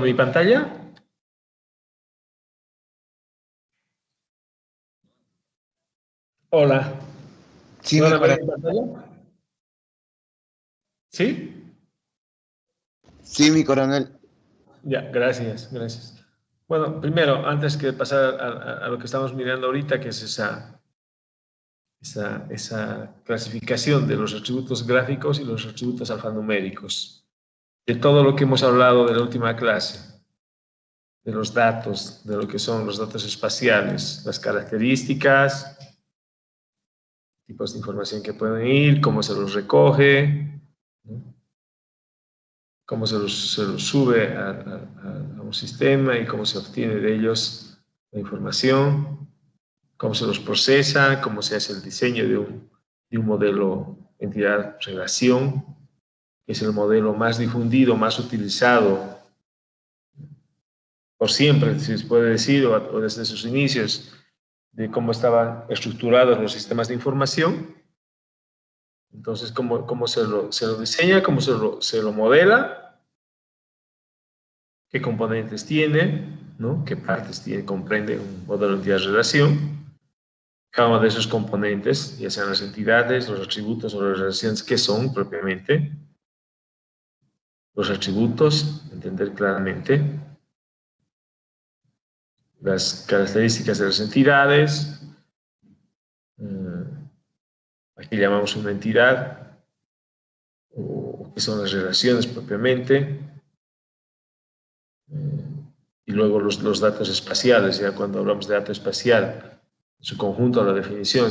mi pantalla? Hola. Sí, mi ¿Pueden ver coronel. mi pantalla? ¿Sí? Sí, mi coronel. Ya, gracias, gracias. Bueno, primero, antes que pasar a lo que estamos mirando ahorita, que es esa clasificación de los atributos gráficos y los atributos alfanuméricos, de todo lo que hemos hablado de la última clase, de los datos, de lo que son los datos espaciales, las características, tipos de información que pueden ir, cómo se los recoge, ¿no? Cómo se los sube a un sistema y cómo se obtiene de ellos la información, cómo se los procesa, cómo se hace el diseño de un modelo entidad-relación, que es el modelo más difundido, más utilizado por siempre, si se puede decir, o desde sus inicios, de cómo estaban estructurados los sistemas de información. Entonces, cómo se lo diseña, cómo se lo modela, qué componentes tiene, ¿no? Qué partes tiene, comprende un modelo de entidad-relación. Cada uno de esos componentes, ya sean las entidades, los atributos o las relaciones, ¿qué son propiamente? Los atributos, entender claramente. Las características de las entidades. Aquí llamamos una entidad, o qué son las relaciones propiamente. Y luego los datos espaciales, ya cuando hablamos de dato espacial, en su conjunto la definición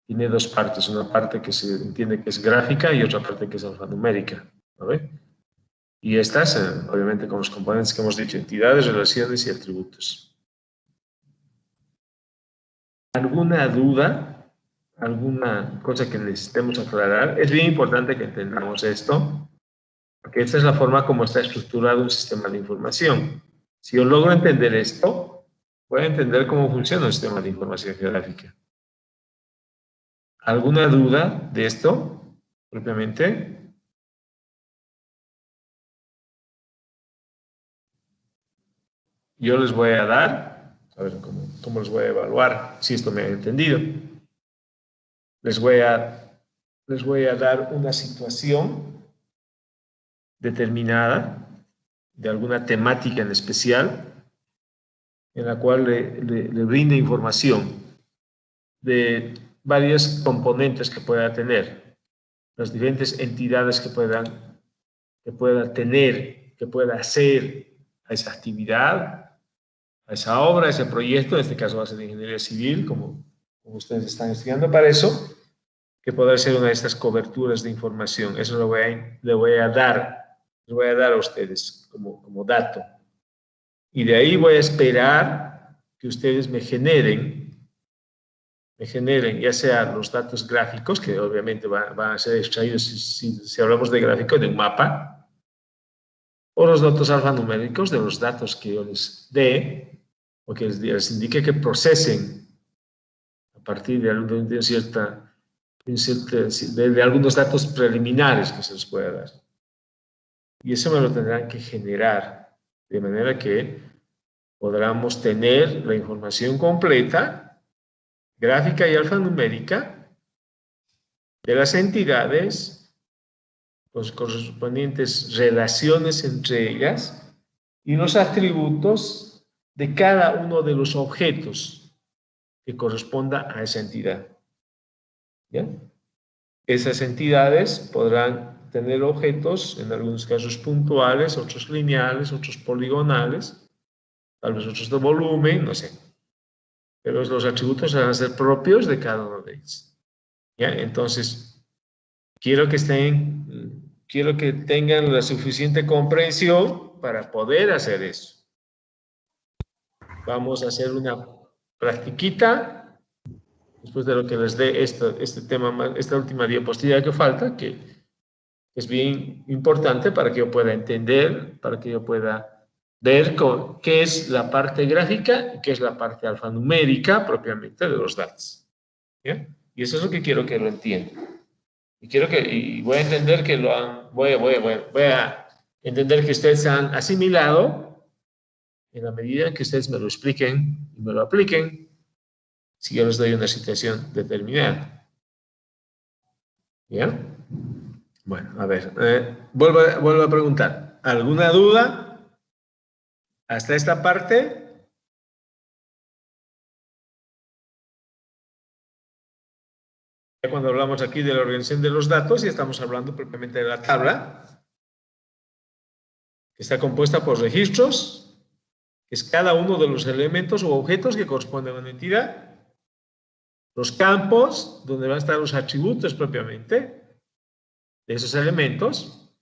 tiene dos partes, una parte que se entiende que es gráfica y otra parte que es alfanumérica, ¿vale? Y estas, obviamente, con los componentes que hemos dicho, entidades, relaciones y atributos. ¿Alguna duda? ¿Alguna cosa que necesitemos aclarar? Es bien importante que entendamos esto, porque esta es la forma como está estructurado un sistema de información. Si yo logro entender esto, voy a entender cómo funciona un sistema de información geográfica. ¿Alguna duda de esto, propiamente? Yo les voy a dar, a ver cómo les voy a evaluar, si esto me ha entendido. Les voy a dar una situación determinada, de alguna temática en especial, en la cual le brinde información de varios componentes que pueda tener, las diferentes entidades que pueda tener, que pueda hacer a esa actividad, a esa obra, a ese proyecto, en este caso va a ser de ingeniería civil, como ustedes están estudiando para eso, que podrá ser una de estas coberturas de información. Eso le voy a dar a ustedes como dato. Y de ahí voy a esperar que ustedes me generen, ya sea los datos gráficos, que obviamente van a ser extraídos, si hablamos de gráfico, de un mapa, o los datos alfanuméricos de los datos que yo les dé, o que les indique que procesen a partir de algunos datos preliminares que se les pueda dar. Y eso me lo tendrán que generar, de manera que podamos tener la información completa, gráfica y alfanumérica, de las entidades, los correspondientes relaciones entre ellas y los atributos de cada uno de los objetos que corresponda a esa entidad. ¿Ya? Esas entidades podrán tener objetos, en algunos casos puntuales, otros lineales, otros poligonales, tal vez otros de volumen, no sé. Pero los atributos van a ser propios de cada uno de ellos. ¿Ya? Entonces, quiero que tengan la suficiente comprensión para poder hacer eso. Vamos a hacer una practiquita después de lo que les dé este tema, esta última diapositiva que falta, que es bien importante para que yo pueda entender, para que yo pueda ver qué es la parte gráfica y qué es la parte alfanumérica propiamente de los datos. ¿Ya? Y eso es lo que quiero que lo entiendan. Y voy a entender que voy a entender que ustedes han asimilado en la medida en que ustedes me lo expliquen y me lo apliquen si yo les doy una situación determinada. ¿Ya? Bueno, a ver, vuelvo a preguntar. ¿Alguna duda hasta esta parte? Cuando hablamos aquí de la organización de los datos, y estamos hablando propiamente de la tabla, que está compuesta por registros, que es cada uno de los elementos o objetos que corresponden a una entidad, los campos, donde van a estar los atributos propiamente de esos elementos,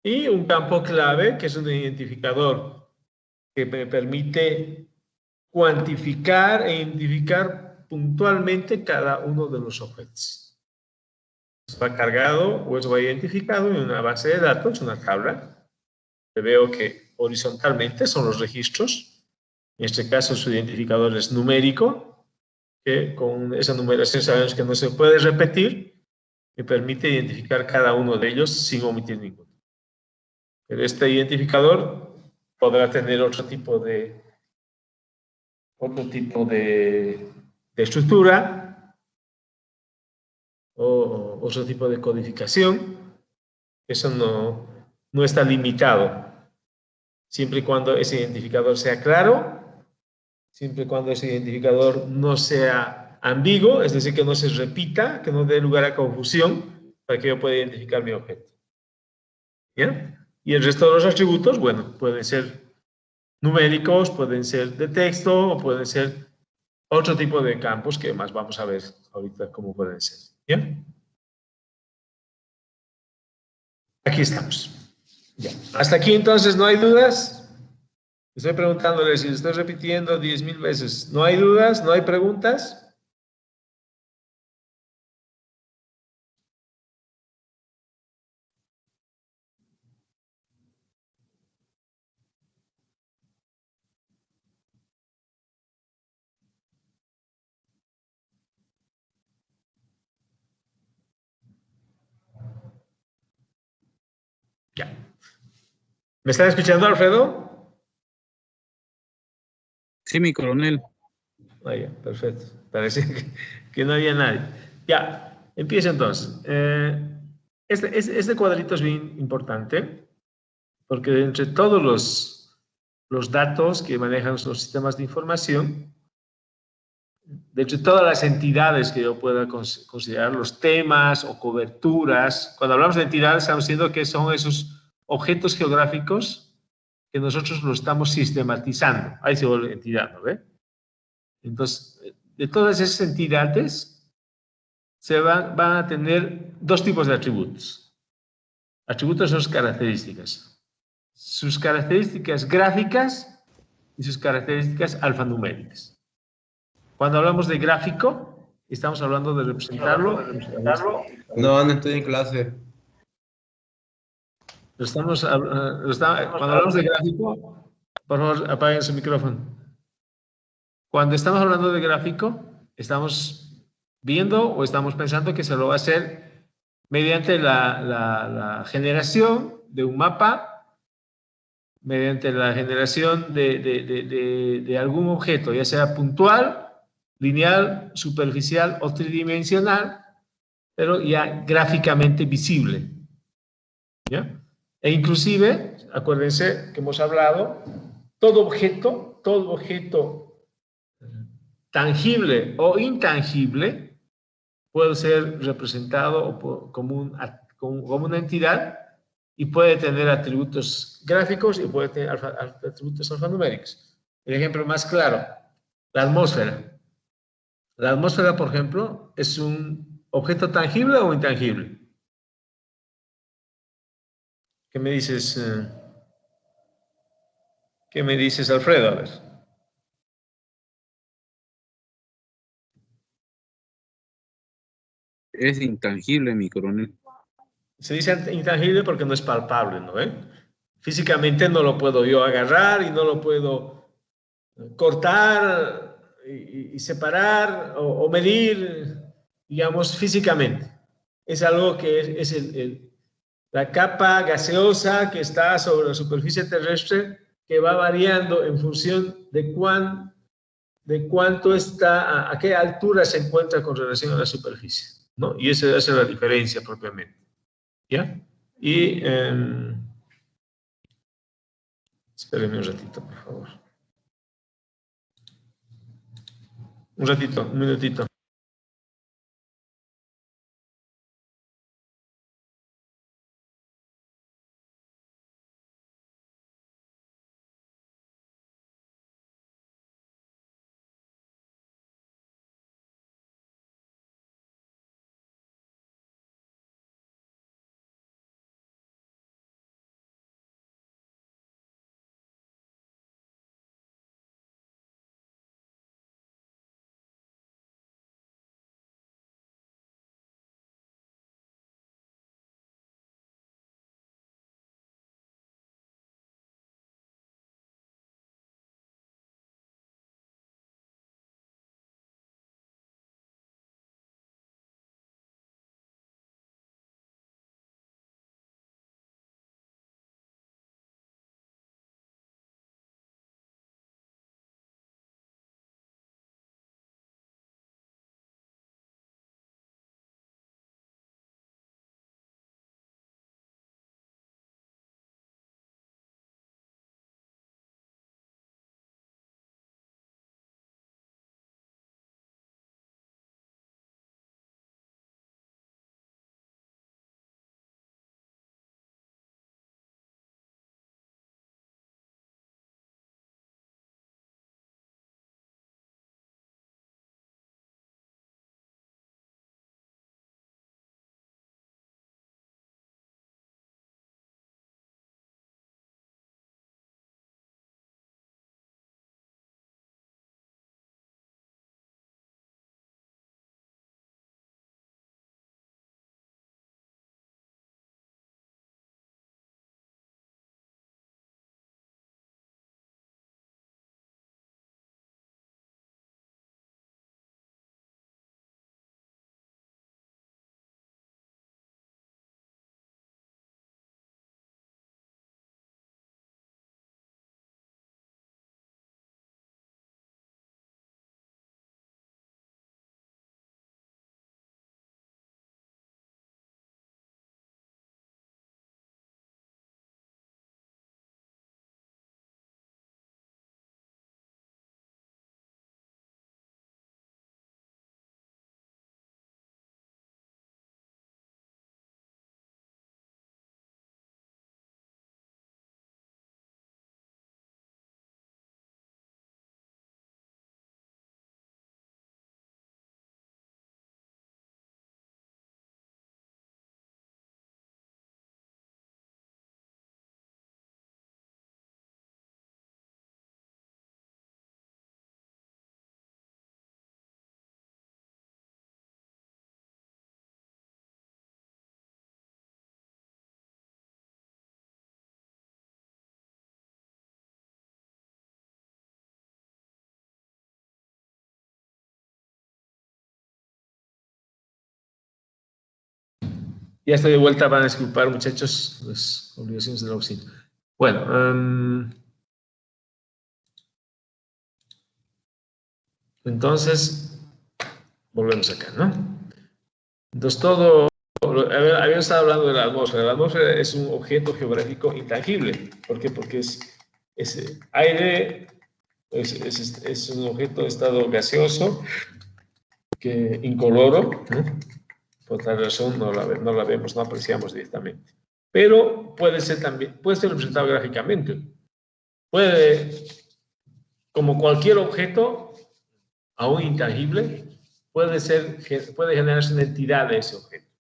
y un campo clave, que es un identificador que me permite cuantificar e identificar puntualmente cada uno de los objetos. Va cargado o eso va identificado en una base de datos, una tabla. Veo que horizontalmente son los registros. En este caso su identificador es numérico, que con esa numeración sabemos que no se puede repetir, me permite identificar cada uno de ellos sin omitir ninguno. Pero este identificador podrá tener otro tipo de estructura o otro tipo de codificación. Eso no está limitado, siempre y cuando ese identificador sea claro, siempre y cuando ese identificador no sea ambiguo, es decir, que no se repita, que no dé lugar a confusión, para que yo pueda identificar mi objeto. ¿Ya? Y el resto de los atributos, bueno, pueden ser numéricos, pueden ser de texto, o pueden ser otro tipo de campos que más vamos a ver ahorita cómo pueden ser. ¿Bien? Aquí estamos. Ya. Hasta aquí entonces no hay dudas. Estoy preguntándoles si estoy repitiendo 10.000 veces. ¿No hay dudas? ¿No hay preguntas? Ya. ¿Me están escuchando, Alfredo? Sí, mi coronel. Ah, ya, perfecto. Parece que no había nadie. Ya, empiezo entonces. Este cuadrito es bien importante porque entre todos los datos que manejan los sistemas de información, de entre todas las entidades que yo pueda considerar, los temas o coberturas, cuando hablamos de entidades estamos diciendo que son esos objetos geográficos que nosotros lo estamos sistematizando. Ahí se vuelve entidad, ¿no ve? Entonces, de todas esas entidades van a tener dos tipos de atributos. Atributos son sus características. Sus características gráficas y sus características alfanuméricas. Cuando hablamos de gráfico, estamos hablando de representarlo. No estoy en clase. Cuando hablamos de gráfico, por favor, apaguen su micrófono. Cuando estamos hablando de gráfico, estamos viendo o estamos pensando que se lo va a hacer mediante la generación de un mapa, mediante la generación de algún objeto, ya sea puntual, lineal, superficial o tridimensional, pero ya gráficamente visible. ¿Ya? E inclusive, acuérdense que hemos hablado, todo objeto tangible o intangible puede ser representado como una entidad y puede tener atributos gráficos y puede tener atributos alfanuméricos. El ejemplo más claro, la atmósfera. La atmósfera, por ejemplo, ¿es un objeto tangible o intangible? ¿Qué me dices? ¿Qué me dices, Alfredo? A ver. Es intangible, mi coronel. Se dice intangible porque no es palpable, ¿no? Físicamente no lo puedo yo agarrar y no lo puedo cortar y separar o medir, digamos, físicamente. Es algo que es la capa gaseosa que está sobre la superficie terrestre, que va variando en función de cuánto está, a qué altura se encuentra con relación a la superficie, ¿no? Y esa es la diferencia propiamente, ¿ya? Y, espérenme un ratito, por favor. Un ratito, un minutito. Ya estoy de vuelta, van a disculpar, muchachos, las obligaciones del oficina. Bueno, entonces, volvemos acá, ¿no? Entonces, habíamos estado hablando de la atmósfera. La atmósfera es un objeto geográfico intangible. ¿Por qué? Porque es aire, es un objeto de estado gaseoso, incoloro, ¿no? Por tal razón no la vemos, no apreciamos directamente. Pero puede ser representado gráficamente. Como cualquier objeto, aún intangible, puede generarse una entidad de ese objeto.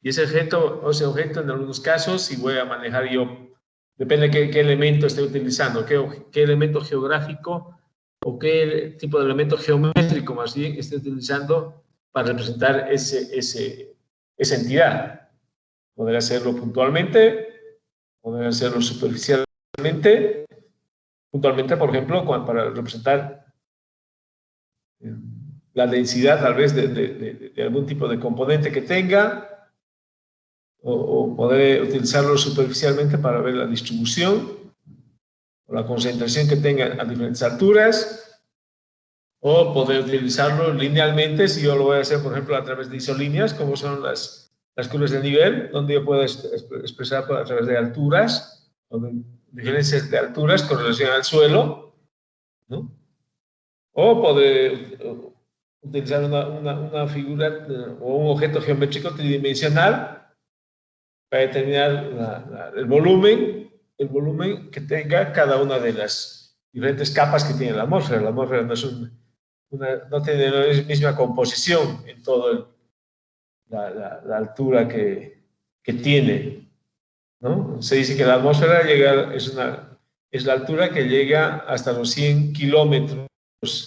Y ese objeto en algunos casos, si voy a manejar yo, depende de qué elemento esté utilizando, qué elemento geográfico o qué tipo de elemento geométrico más bien esté utilizando para representar esa entidad. Podría hacerlo puntualmente, podría hacerlo superficialmente. Puntualmente, por ejemplo, para representar la densidad tal vez de algún tipo de componente que tenga, o poder utilizarlo superficialmente para ver la distribución o la concentración que tenga a diferentes alturas, o poder utilizarlo linealmente si yo lo voy a hacer, por ejemplo, a través de isolíneas, como son las curvas de nivel, donde yo puedo expresar a través de alturas, o de diferencias de alturas con relación al suelo, ¿no? O poder utilizar una figura o un objeto geométrico tridimensional para determinar el volumen que tenga cada una de las diferentes capas que tiene la atmósfera. La atmósfera no tiene la misma composición en toda la altura que tiene, ¿no? Se dice que la atmósfera es la altura que llega hasta los 100 kilómetros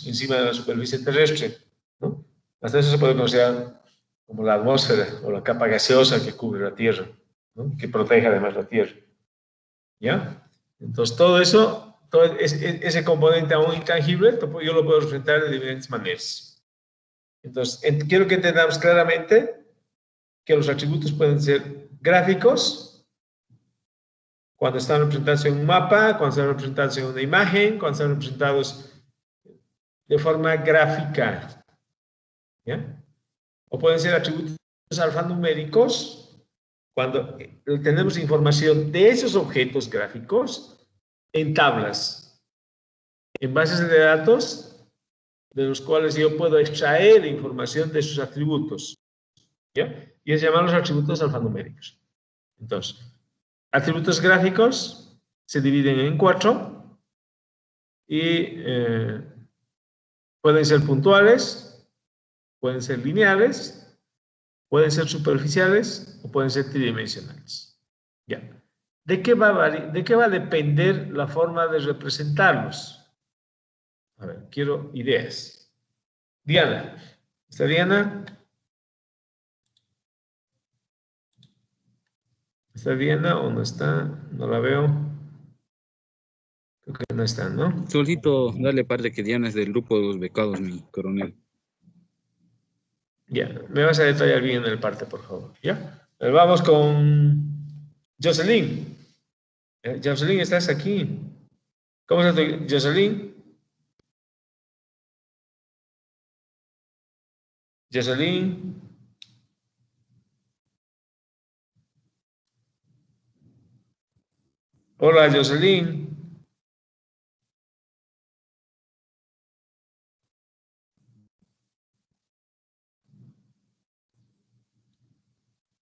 encima de la superficie terrestre, ¿no? Hasta eso se puede considerar como la atmósfera o la capa gaseosa que cubre la Tierra, ¿no? Que protege además la Tierra, ¿ya? Entonces todo eso, ese componente aún intangible, yo lo puedo representar de diferentes maneras. Entonces, quiero que entendamos claramente que los atributos pueden ser gráficos, cuando están representados en un mapa, cuando están representados en una imagen, cuando están representados de forma gráfica, ¿ya? O pueden ser atributos alfanuméricos, cuando tenemos información de esos objetos gráficos en tablas, en bases de datos, de los cuales yo puedo extraer información de sus atributos, ¿ya? Y es llamarlos atributos alfanuméricos. Entonces, atributos gráficos se dividen en 4 y pueden ser puntuales, pueden ser lineales, pueden ser superficiales o pueden ser tridimensionales. Ya. ¿De qué va a depender la forma de representarlos? A ver, quiero ideas. Diana. ¿Está Diana? ¿Está Diana o no está? No la veo. Creo que no está, ¿no? Solito darle parte que Diana es del grupo de los becados, mi coronel. Ya, me vas a detallar bien en el parte, por favor. ¿Ya? Vamos con Jocelyn. Jocelyn, ¿estás aquí? ¿Cómo estás, Jocelyn? Jocelyn. Hola, Jocelyn.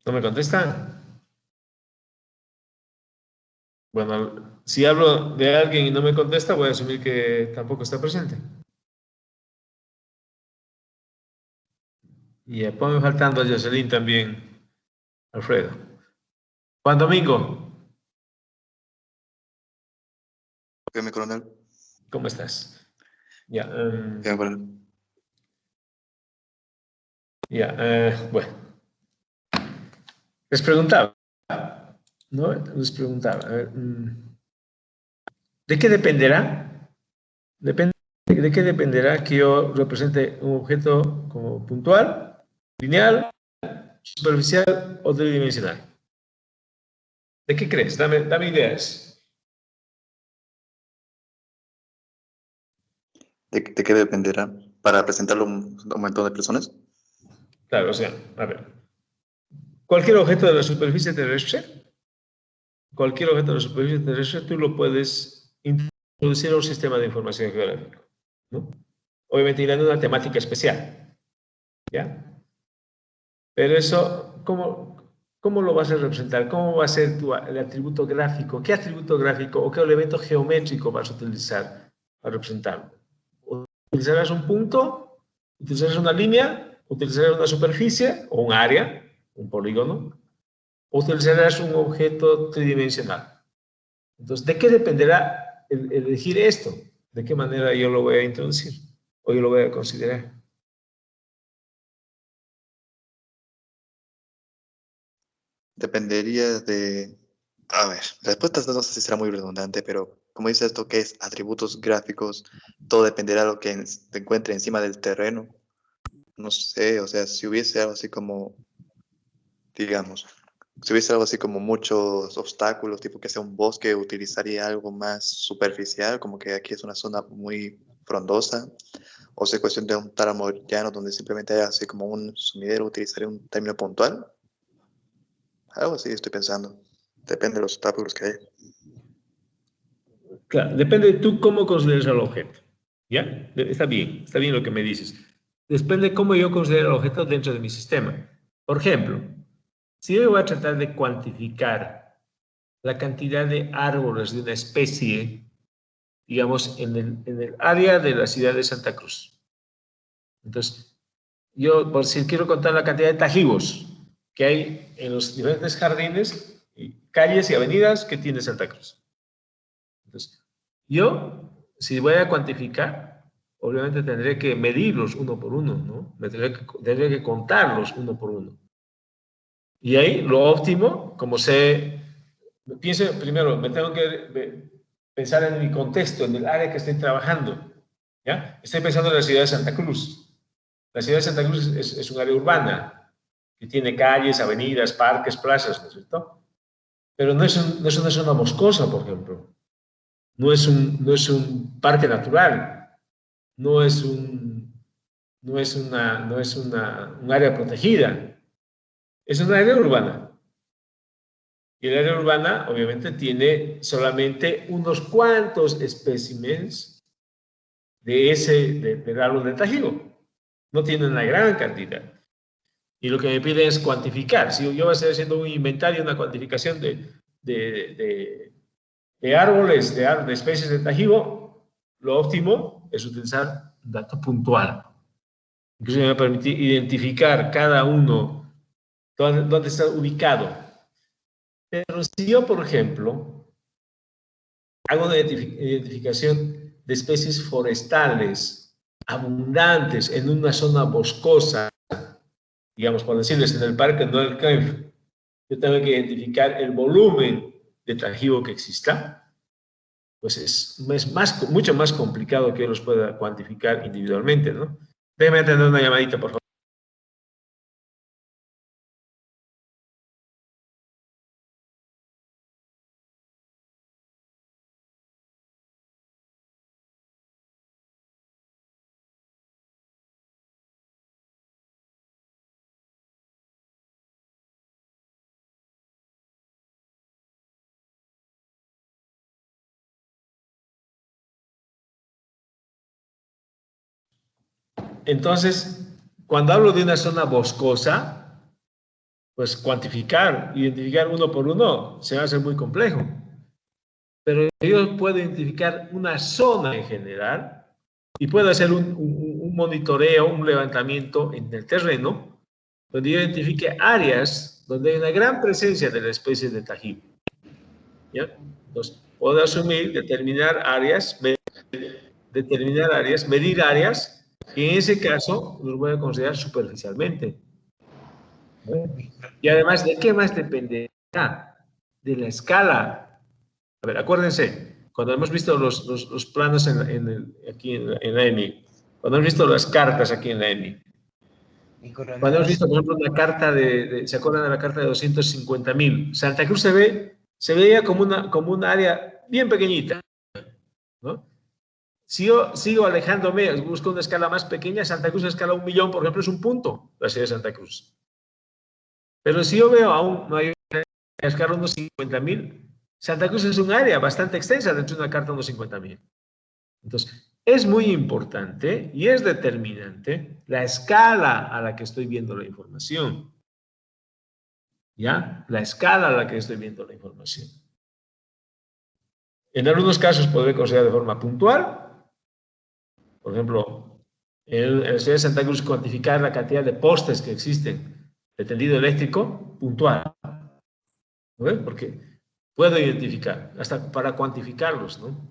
¿No me contesta? Bueno, si hablo de alguien y no me contesta, voy a asumir que tampoco está presente. Y ponme faltando a Jocelyn también, Alfredo. Juan Domingo. Ok, mi coronel. ¿Cómo estás? Ya. Bien, coronel. Ya, bueno. Les preguntaba, ¿no? Les preguntaba, a ver, ¿de qué dependerá? ¿De qué dependerá que yo represente un objeto como puntual, lineal, superficial o tridimensional? ¿De qué crees? Dame ideas. ¿De qué dependerá? ¿Para presentarlo a un montón de personas? Claro, o sea, a ver. Cualquier objeto de la superficie terrestre, tú lo puedes introducir a un sistema de información geográfico, ¿no? Obviamente irán una temática especial, ¿ya? Pero eso, ¿cómo lo vas a representar? ¿Cómo va a ser el atributo gráfico? ¿Qué atributo gráfico o qué elemento geométrico vas a utilizar para representarlo? ¿Utilizarás un punto? ¿Utilizarás una línea? ¿Utilizarás una superficie o un área? ¿Un polígono? ¿O utilizarás un objeto tridimensional? Entonces, ¿de qué dependerá elegir esto? ¿De qué manera yo lo voy a introducir? ¿O yo lo voy a considerar? Dependería de... A ver, la respuesta no sé si será muy redundante, pero como dice esto que es atributos gráficos, todo dependerá de lo que se encuentre encima del terreno. No sé, o sea, si hubiese algo así como, digamos, Si hubiese algo así como muchos obstáculos, tipo que sea un bosque, utilizaría algo más superficial, como que aquí es una zona muy frondosa, o si es cuestión de un táramo llano donde simplemente haya así como un sumidero, utilizaría un término puntual. Algo así estoy pensando. Depende de los obstáculos que hay. Claro, depende de tú cómo consideres el objeto. ¿Ya? Está bien lo que me dices. Depende de cómo yo considero el objeto dentro de mi sistema. Por ejemplo, si yo voy a tratar de cuantificar la cantidad de árboles de una especie, digamos, en el área de la ciudad de Santa Cruz. Entonces, yo, por si quiero contar la cantidad de tajivos que hay en los diferentes jardines, calles y avenidas que tiene Santa Cruz. Entonces, yo, si voy a cuantificar, obviamente tendré que medirlos uno por uno, ¿no? Tendré que contarlos uno por uno. Y ahí, lo óptimo, como sé, pienso primero, me tengo que pensar en mi contexto, en el área que estoy trabajando, ¿ya? Estoy pensando en la ciudad de Santa Cruz. La ciudad de Santa Cruz es un área urbana, que tiene calles, avenidas, parques, plazas, ¿no es cierto? Pero no es una zona boscosa, por ejemplo. No es un parque natural, no es un área protegida, es una área urbana. Y el área urbana, obviamente, tiene solamente unos cuantos especímenes del árbol de tajigo. No tiene una gran cantidad. Y lo que me pide es cuantificar. Si yo voy a estar haciendo un inventario, una cuantificación de árboles, de especies de tajigo, lo óptimo es utilizar un dato puntual. Incluso me va a permitir identificar cada uno, dónde está ubicado. Pero si yo, por ejemplo, hago una identificación de especies forestales abundantes en una zona boscosa, digamos, por decirles, en el Parque Noel Kempf, yo tengo que identificar el volumen de tajigo que exista, pues es mucho más complicado que yo los pueda cuantificar individualmente, ¿no? Déjeme atender una llamadita, por favor. Entonces, cuando hablo de una zona boscosa, pues identificar uno por uno, se va a hacer muy complejo. Pero yo puedo identificar una zona en general y puedo hacer un monitoreo, un levantamiento en el terreno, donde yo identifique áreas donde hay una gran presencia de la especie de tajigo. ¿Ya? Entonces, puedo asumir, determinar áreas, medir áreas, y en ese caso los voy a considerar superficialmente. Y además, ¿de qué más dependerá? De la escala. A ver, acuérdense, cuando hemos visto los planos aquí en la EMI, cuando hemos visto las cartas aquí en la EMI, cuando hemos visto, por ejemplo, una carta ¿se acuerdan de la carta de 250.000? Santa Cruz se veía como un área bien pequeñita, ¿no? Si yo sigo alejándome, busco una escala más pequeña, Santa Cruz a escala 1 millón, por ejemplo, es un punto, la ciudad de Santa Cruz. Pero si yo veo aún mayor escala unos 50.000, Santa Cruz es un área bastante extensa dentro de una carta de unos 50.000. Entonces, es muy importante y es determinante la escala a la que estoy viendo la información. ¿Ya? La escala a la que estoy viendo la información. En algunos casos podré considerar de forma puntual. Por ejemplo, en la ciudad de Santa Cruz, cuantificar la cantidad de postes que existen de tendido eléctrico puntual. ¿No? Porque puedo identificar, hasta para cuantificarlos, ¿no?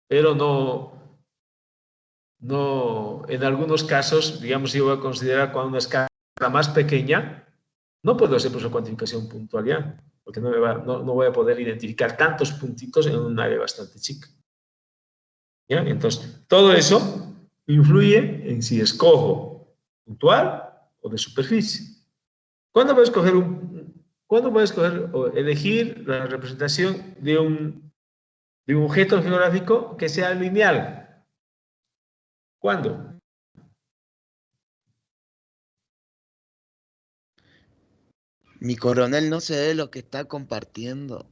Pero no, en algunos casos, digamos, si yo voy a considerar con una escala más pequeña, no puedo hacer pues, una cuantificación puntual ya, porque no voy a poder identificar tantos puntitos en un área bastante chica. ¿Ya? Entonces, todo eso influye en si escojo puntual o de superficie. ¿Cuándo voy a escoger ¿Cuándo voy a escoger o elegir la representación de un objeto geográfico que sea lineal? ¿Cuándo? Mi coronel no se ve lo que está compartiendo.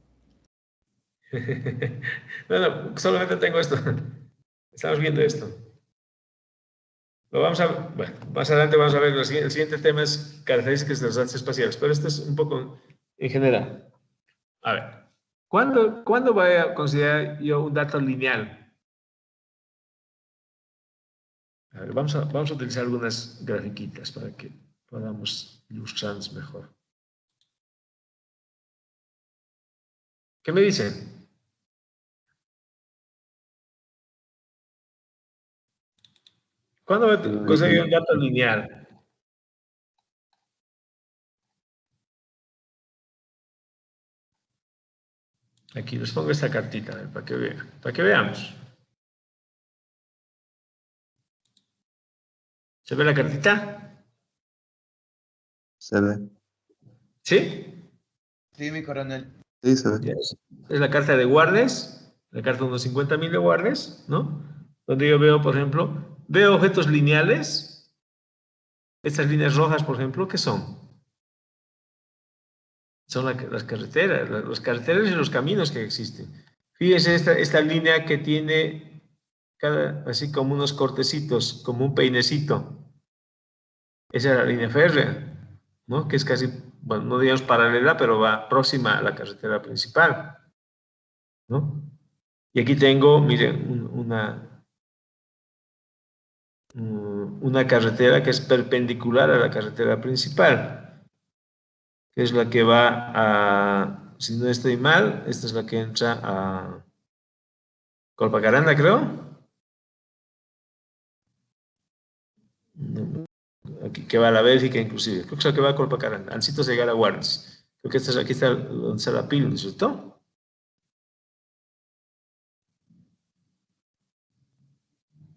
No, solamente tengo esto. Estamos viendo esto. Lo vamos a, bueno, más adelante vamos a ver, el siguiente tema es características de los datos espaciales, pero este es un poco en general. A ver, ¿cuándo voy a considerar yo un dato lineal? A ver, vamos a utilizar algunas grafiquitas para que podamos ilustrarnos mejor. ¿Qué me dicen? ¿Cuándo voy a conseguir un dato lineal? Aquí les pongo esta cartita, a ver, para que vean, para que veamos. ¿Se ve la cartita? Se ve. ¿Sí? Sí, mi coronel. Sí, se ve. Yes. Es la carta de Warnes, la carta de unos 50.000 de Warnes, ¿no? Donde yo veo, por ejemplo, veo objetos lineales. Estas líneas rojas, por ejemplo, ¿qué son? Son las carreteras y los caminos que existen. Fíjese esta línea que tiene así como unos cortecitos, como un peinecito. Esa es la línea férrea, ¿no? Que es casi, bueno, no digamos paralela, pero va próxima a la carretera principal, ¿no? Y aquí tengo, miren, una carretera que es perpendicular a la carretera principal, que es la que va a, si no estoy mal, esta es la que entra a Colpacaranda, creo. Aquí, que va a la Bélgica, inclusive. Creo que es la que va a Colpacaranda, antes de llegar a Guarnes. Creo que aquí está donde está la PIL, ¿no es cierto?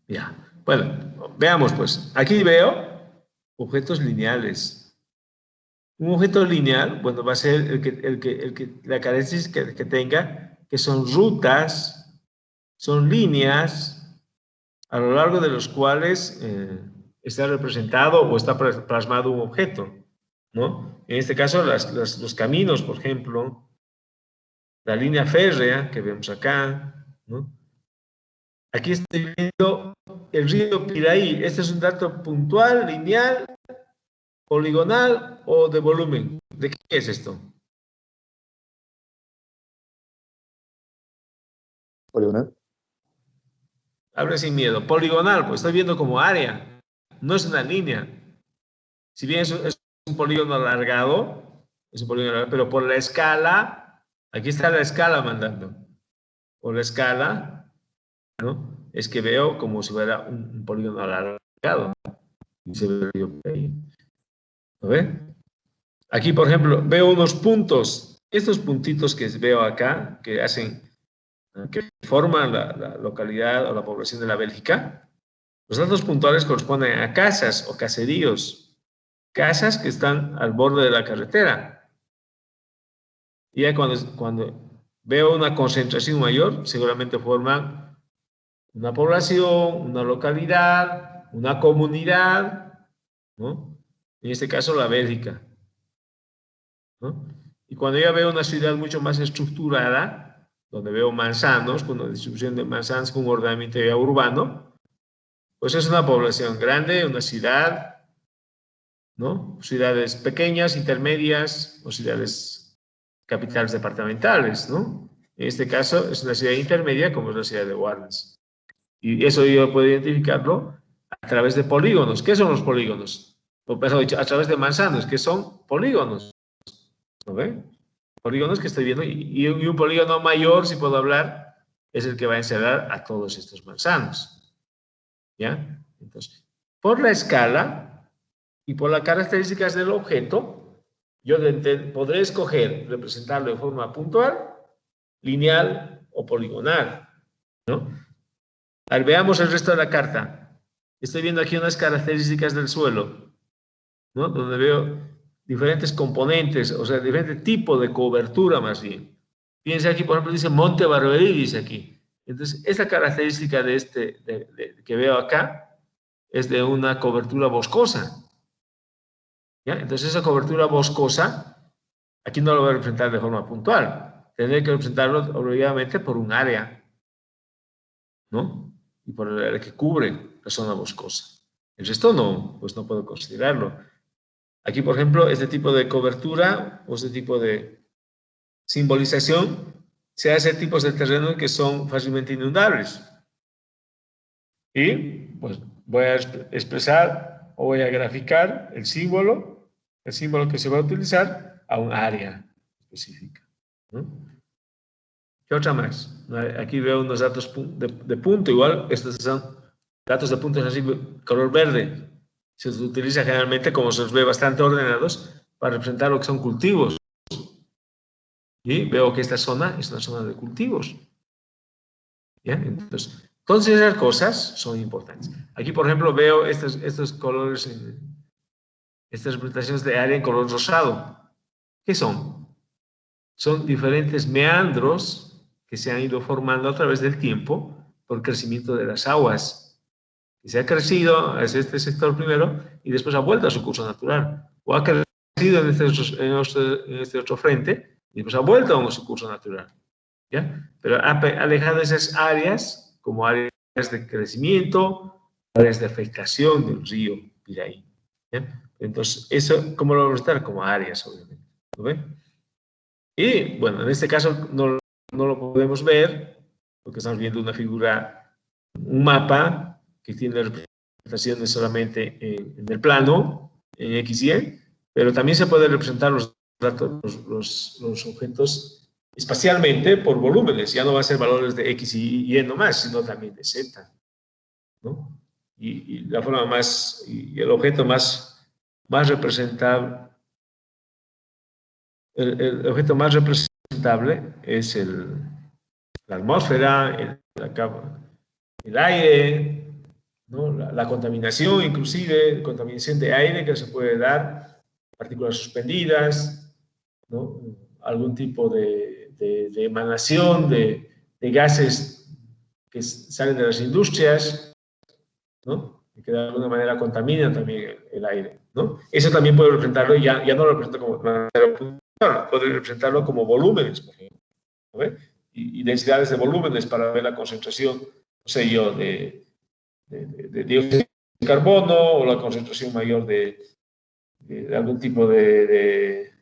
Ya. Bueno, veamos pues. Aquí veo objetos lineales. Un objeto lineal, bueno, va a ser la característica que tenga, que son rutas, son líneas a lo largo de los cuales está representado o está plasmado un objeto, ¿no? En este caso, los caminos, por ejemplo, la línea férrea que vemos acá, ¿no? Aquí estoy viendo el río Piraí. Este es un dato puntual, lineal, poligonal o de volumen. ¿De qué es esto? Poligonal. Abre sin miedo. Poligonal, pues estoy viendo como área. No es una línea. Si bien es un polígono alargado, pero por la escala, aquí está la escala mandando. Por la escala, ¿no? Es que veo como si fuera un polígono alargado. Y se ve ahí. ¿Lo ven? Aquí, por ejemplo, veo unos puntos. Estos puntitos que veo acá, que forman la localidad o la población de la Bélgica, los datos puntuales corresponden a casas o caseríos, casas que están al borde de la carretera. Y ya cuando veo una concentración mayor, seguramente forman una población, una localidad, una comunidad, ¿no? En este caso, la Bélgica, ¿no? Y cuando ya veo una ciudad mucho más estructurada, donde veo manzanos, con una distribución de manzanos, con un ordenamiento ya urbano, pues es una población grande, una ciudad, ¿no? Ciudades pequeñas, intermedias, o ciudades capitales departamentales, ¿no? En este caso es una ciudad intermedia, como es la ciudad de Warnes. Y eso yo puedo identificarlo a través de polígonos. ¿Qué son los polígonos? O mejor dicho, a través de manzanos, que son polígonos. ¿No ven? Polígonos que estoy viendo, y un polígono mayor, si puedo hablar, es el que va a encerrar a todos estos manzanos. ¿Ya? Entonces, por la escala y por las características del objeto, yo podré escoger representarlo de forma puntual, lineal o poligonal, ¿no? A ver, veamos el resto de la carta. Estoy viendo aquí unas características del suelo, ¿no? Donde veo diferentes componentes, o sea, diferentes tipos de cobertura más bien. Fíjense aquí, por ejemplo, dice Monte Barberí, dice aquí. Entonces, esta característica que veo acá es de una cobertura boscosa. ¿Ya? Entonces, esa cobertura boscosa, aquí no lo voy a representar de forma puntual. Tendré que representarlo obligadamente por un área, ¿no? Y por el área que cubre la zona boscosa. El resto no, pues no puedo considerarlo. Aquí, por ejemplo, este tipo de cobertura o este tipo de simbolización se hace tipos de terreno que son fácilmente inundables. Y pues voy a expresar o voy a graficar el símbolo que se va a utilizar a un área específica, ¿no? ¿Qué otra más? Aquí veo unos datos de punto, igual, estos son datos de puntos así, color verde. Se utiliza generalmente, como se los ve bastante ordenados, para representar lo que son cultivos. Y veo que esta zona es una zona de cultivos. ¿Ya? Entonces, todas esas cosas son importantes. Aquí, por ejemplo, veo estos colores, estas representaciones de área en color rosado. ¿Qué son? Son diferentes meandros que se han ido formando a través del tiempo por el crecimiento de las aguas. Que se ha crecido hacia este sector primero y después ha vuelto a su curso natural. O ha crecido en este otro frente y después ha vuelto a su curso natural. ¿Ya? Pero ha dejado esas áreas como áreas de crecimiento, áreas de afectación del río Piraí. ¿Ya? Entonces, eso, ¿cómo lo vamos a estar? Como áreas, obviamente. ¿Lo ven? Y, bueno, en este caso no lo podemos ver, porque estamos viendo una figura, un mapa que tiene representaciones solamente en el plano, en X y Y, pero también se pueden representar los datos, los objetos espacialmente por volúmenes. Ya no va a ser valores de X y Y nomás, sino también de Z, ¿no? Y la forma más, y el objeto más representable, el objeto más representable es la atmósfera, el aire, ¿no? La contaminación, inclusive contaminación de aire que se puede dar, partículas suspendidas, ¿no? Algún tipo de emanación de gases que salen de las industrias, ¿no? Y que de alguna manera contaminan también el aire, ¿no? Eso también puede representarlo, ya no lo representa como puede representarlo como volúmenes, por ejemplo, ¿no? Y densidades de volúmenes para ver la concentración, no sé yo, de dióxido de carbono o la concentración mayor de algún tipo de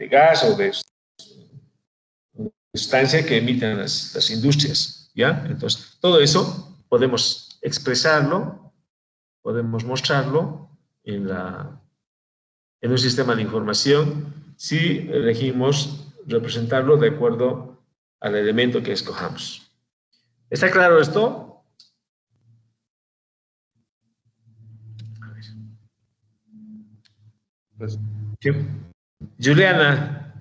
gas o de sustancia que emiten las industrias, ¿ya? Entonces, todo eso podemos expresarlo, podemos mostrarlo en un sistema de información si elegimos representarlo de acuerdo al elemento que escojamos. ¿Está claro esto? A ver. Pues, Juliana.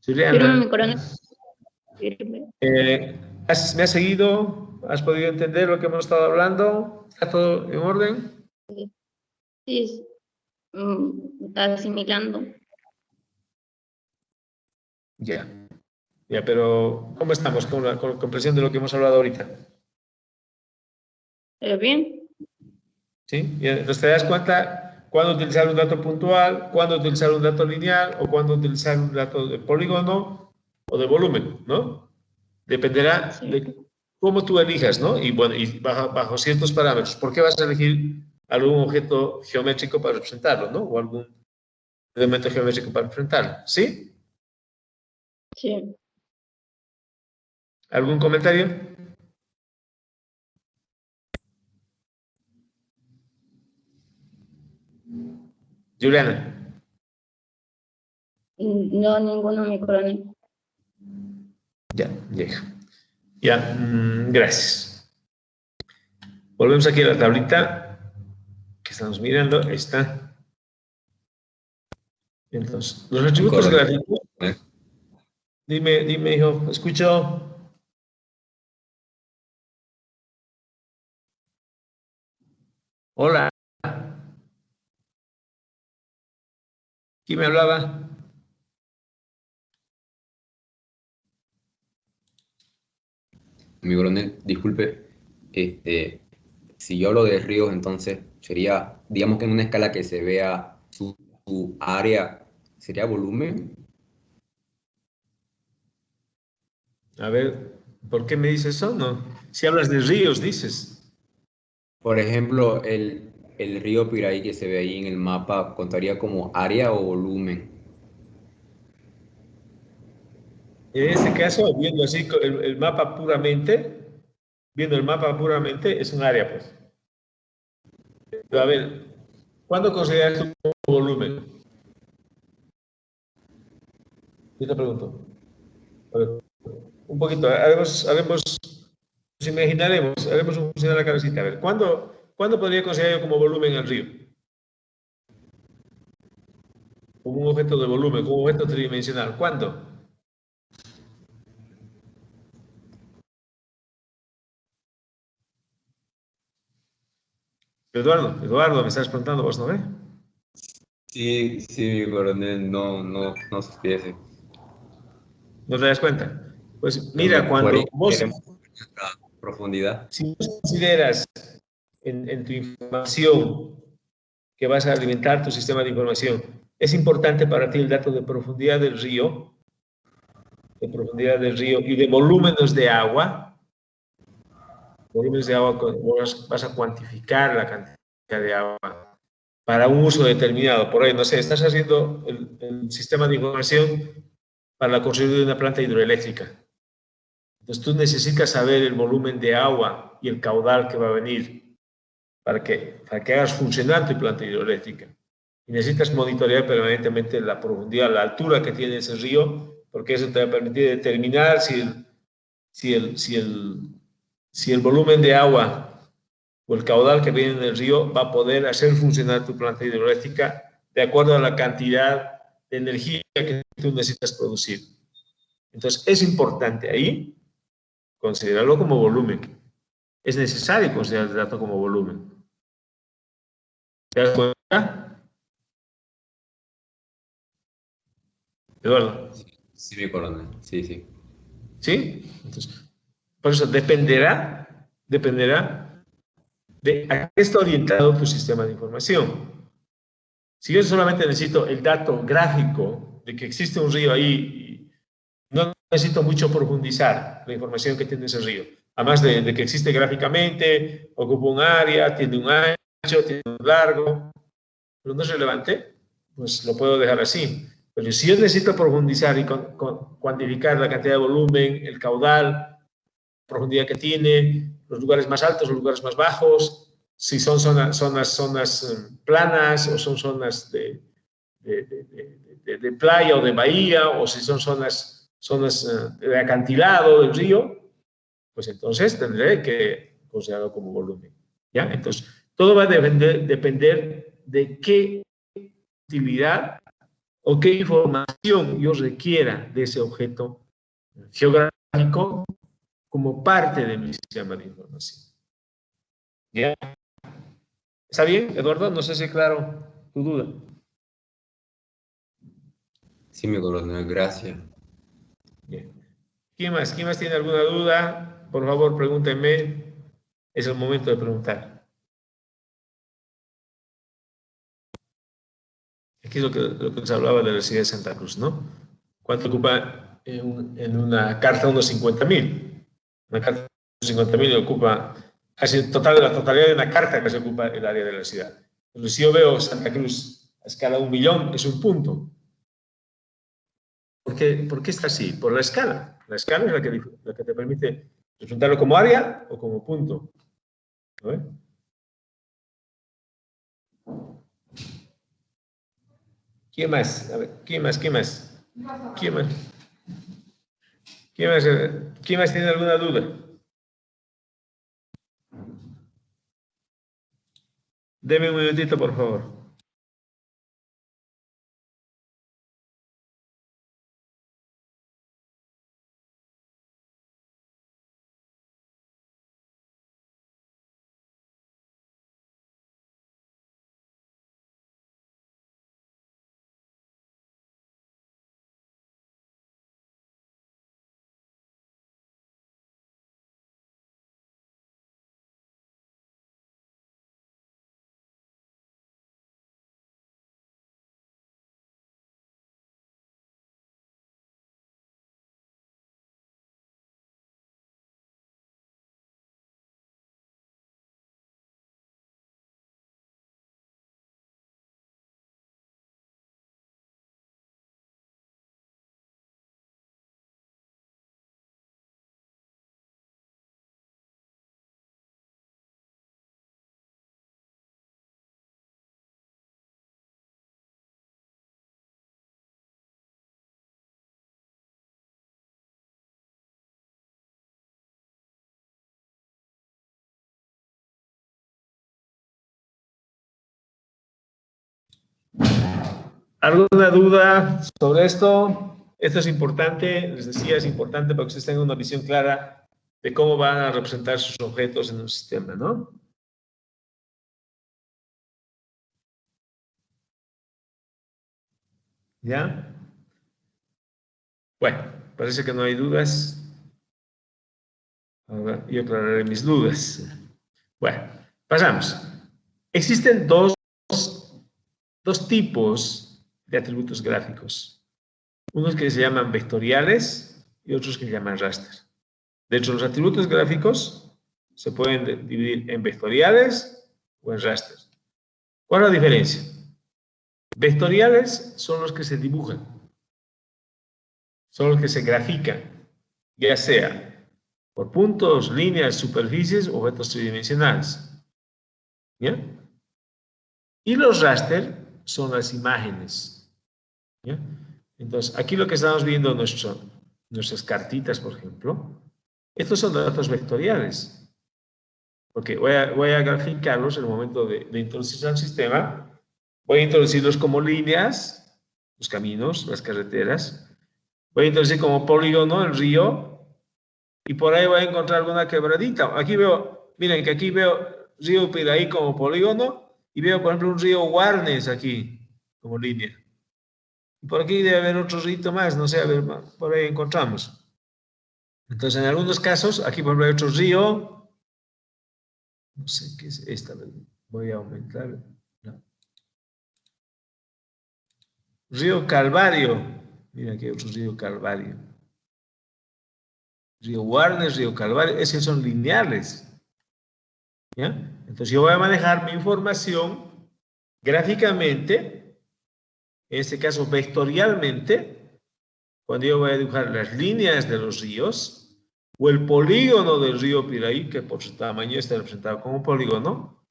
Firme mi coronel. ¿Me has seguido? ¿Has podido entender lo que hemos estado hablando? ¿Está todo en orden? Sí, asimilando. Ya, pero ¿cómo estamos con la comprensión de lo que hemos hablado ahorita? Bien. ¿Sí? Entonces te das cuenta cuándo utilizar un dato puntual, cuándo utilizar un dato lineal o cuándo utilizar un dato de polígono o de volumen, ¿no? Dependerá de cómo tú elijas, ¿no? Y bueno, y bajo ciertos parámetros. ¿Por qué vas a elegir algún objeto geométrico para representarlo, ¿no? O algún elemento geométrico para representarlo. ¿Sí? Sí. ¿Algún comentario? Juliana. No, ninguno, mi coronel. Ya, llega. Ya, gracias. Volvemos aquí a la tablita que estamos mirando. Ahí está. Entonces, los atributos gráficos. Dime, hijo, escucho. Hola. ¿Quién me hablaba? Mi coronel, disculpe, si yo hablo de ríos, entonces sería, digamos que en una escala que se vea su área, ¿sería volumen? A ver, ¿por qué me dices eso? No. Si hablas de ríos, dices. Por ejemplo, el río Piraí que se ve ahí en el mapa, ¿contaría como área o volumen? En este caso, viendo así el mapa puramente, viendo el mapa puramente, es un área, pues. Pero a ver, ¿cuándo consideras tu volumen? Yo te pregunto. A ver, un poquito, nos imaginaremos, haremos un funcionar la cabecita. A ver, ¿cuándo podría considerar yo como volumen el río? Como un objeto de volumen, como un objeto tridimensional. ¿Cuándo? Eduardo, me estás preguntando, vos no ves. Sí, sí, mi coronel, no supiese. ¿No te das cuenta? Pues Pero me mira, podría cuando vos, queremos profundidad. si vos consideras en tu información que vas a alimentar tu sistema de información, es importante para ti el dato de profundidad del río y de volúmenes de agua, vas a cuantificar la cantidad de agua para un uso determinado. Por ahí, no sé, estás haciendo el sistema de información para la construcción de una planta hidroeléctrica. Entonces tú necesitas saber el volumen de agua y el caudal que va a venir para que hagas funcionar tu planta hidroeléctrica. Y necesitas monitorear permanentemente la profundidad, la altura que tiene ese río, porque eso te va a permitir determinar si el, si el, si el volumen de agua o el caudal que viene del río va a poder hacer funcionar tu planta hidroeléctrica de acuerdo a la cantidad de energía que tú necesitas producir. Entonces, es importante ahí considerarlo como volumen. Es necesario considerar el dato como volumen. ¿Te das cuenta, Eduardo? Sí, mi coronel, sí, sí. ¿Sí? Entonces, por eso dependerá de a qué está orientado tu sistema de información. Si yo solamente necesito el dato gráfico de que existe un río ahí, no necesito mucho profundizar la información que tiene ese río. Además de que existe gráficamente, ocupa un área, tiene un ancho, tiene un largo, pero no es relevante, pues lo puedo dejar así. Pero si yo necesito profundizar y cuantificar la cantidad de volumen, el caudal, profundidad que tiene, los lugares más altos, los lugares más bajos, si son zonas planas o son zonas de playa o de bahía, o si son zonas de acantilado del río, pues entonces tendré que considerarlo como volumen. ¿Ya? Entonces, todo va a depender de qué actividad o qué información yo requiera de ese objeto geográfico como parte de mi sistema de información. ¿Ya? ¿Está bien, Eduardo? No sé si claro tu duda. Sí, mi coronel, gracias. Bien. ¿Quién más? ¿Quién más tiene alguna duda? Por favor, pregúntenme. Es el momento de preguntar. Aquí es lo que nos hablaba de la ciudad de Santa Cruz, ¿no? ¿Cuánto ocupa en una carta unos 50.000? Una carta de 50.000 ocupa casi la totalidad de una carta que se ocupa el área de la ciudad. Entonces, si yo veo Santa Cruz a escala de 1.000.000, es un punto. ¿Por qué está así? Por la escala. La escala es la que te permite representarlo como área o como punto. ¿No? ¿Quién más? A ver, ¿quién más? ¿Quién más? ¿Quién más? ¿Quién más? ¿Quién más tiene alguna duda? Deme un minutito, por favor. ¿Alguna duda sobre esto? Esto es importante, les decía, es importante para que ustedes tengan una visión clara de cómo van a representar sus objetos en un sistema, ¿no? ¿Ya? Bueno, parece que no hay dudas. Ahora yo aclararé mis dudas. Bueno, pasamos. Existen dos tipos de atributos gráficos. Unos que se llaman vectoriales y otros que se llaman raster. De hecho, los atributos gráficos se pueden dividir en vectoriales o en raster. ¿Cuál es la diferencia? Vectoriales son los que se dibujan, son los que se grafican, ya sea por puntos, líneas, superficies o objetos tridimensionales. ¿Ya? Y los raster son las imágenes. ¿Ya? Entonces, aquí lo que estamos viendo nuestras cartitas, por ejemplo, estos son datos vectoriales. Porque voy a graficarlos en el momento de introducirse al sistema. Voy a introducirlos como líneas, los caminos, las carreteras. Voy a introducir como polígono el río. Y por ahí voy a encontrar alguna quebradita. Aquí veo, miren que aquí veo río Piraí como polígono. Y veo, por ejemplo, un río Guarnes aquí como línea. Y por aquí debe haber otro río más, no sé, a ver, por ahí encontramos. Entonces, en algunos casos, aquí por ejemplo hay otro río. No sé qué es esta, voy a aumentar. No. Río Calvario. Mira aquí hay otro río Calvario. Río Guarnes, río Calvario, esos son lineales. ¿Ya? Entonces yo voy a manejar mi información gráficamente, en este caso vectorialmente, cuando yo voy a dibujar las líneas de los ríos, o el polígono del río Piraí, que por su tamaño está representado como polígono,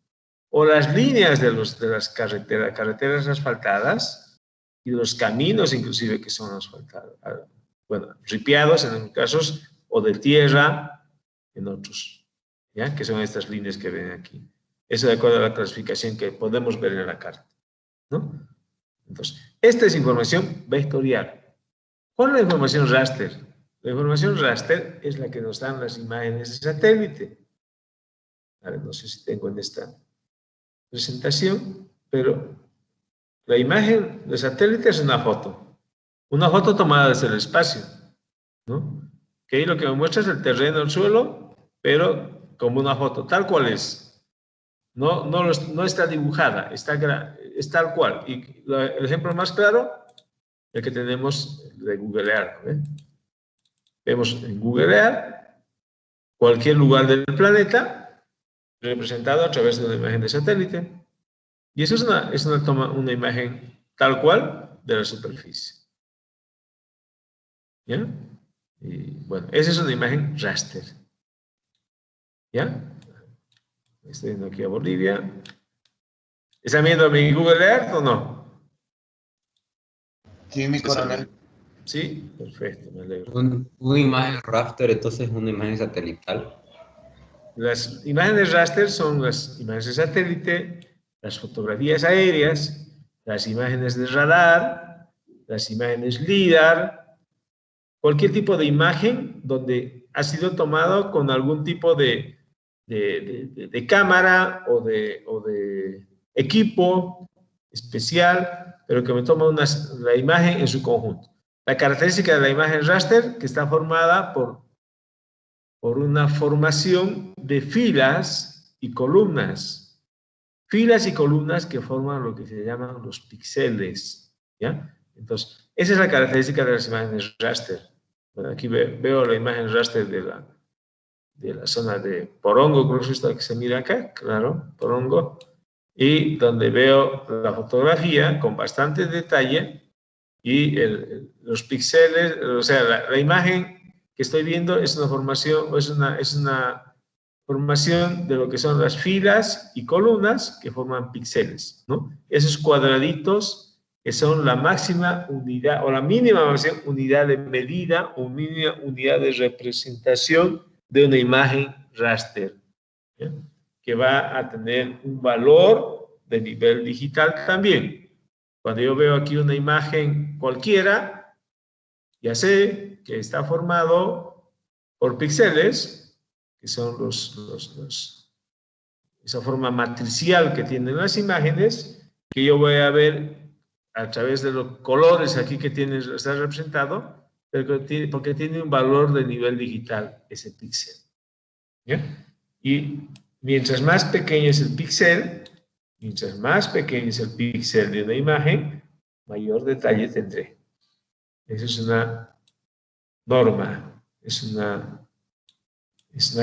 o las líneas de las carreteras asfaltadas, y los caminos inclusive que son asfaltados, bueno, ripiados en algunos casos, o de tierra en otros, ¿ya? Que son estas líneas que ven aquí. Eso de acuerdo a la clasificación que podemos ver en la carta, ¿no? Entonces, esta es información vectorial. ¿Cuál es la información raster? La información raster es la que nos dan las imágenes de satélite. A ver, no sé si tengo en esta presentación, pero la imagen de satélite es una foto tomada desde el espacio, ¿no? Que ahí lo que me muestra es el terreno, el suelo, pero como una foto, tal cual es. No está dibujada, es tal cual. Y el ejemplo más claro, el que tenemos de Google Earth, ¿eh? Vemos en Google Earth cualquier lugar del planeta representado a través de una imagen de satélite. Y eso es una imagen tal cual de la superficie. ¿Ya? Y bueno, esa es una imagen raster. ¿Ya? Estoy viendo aquí a Bolivia. ¿Están viendo mi Google Earth o no? Sí, mi coronel. Sí, perfecto, me alegro. Una imagen raster, entonces una imagen satelital. Las imágenes raster son las imágenes de satélite, las fotografías aéreas, las imágenes de radar, las imágenes LIDAR, cualquier tipo de imagen donde ha sido tomado con algún tipo de cámara o de equipo especial, pero que me toma la imagen en su conjunto. La característica de la imagen raster, que está formada por una formación de filas y columnas. Filas y columnas que forman lo que se llaman los píxeles, ¿ya? Entonces, esa es la característica de las imágenes raster. Bueno, aquí veo la imagen raster de la zona de Porongo, creo que es esta que se mira acá, claro, Porongo, y donde veo la fotografía con bastante detalle y los píxeles, o sea, la imagen que estoy viendo es una formación, es una formación de lo que son las filas y columnas que forman píxeles, ¿no? Esos cuadraditos que son la máxima unidad o la mínima unidad de medida o mínima unidad de representación de una imagen raster, ¿ya? Que va a tener un valor de nivel digital también. Cuando yo veo aquí una imagen cualquiera, ya sé que está formado por píxeles, que son esa forma matricial que tienen las imágenes, que yo voy a ver a través de los colores aquí que está representado, porque tiene un valor de nivel digital ese píxel. ¿Ya? Y mientras más pequeño es el píxel, de una imagen, mayor detalle tendré. Esa es una norma, es una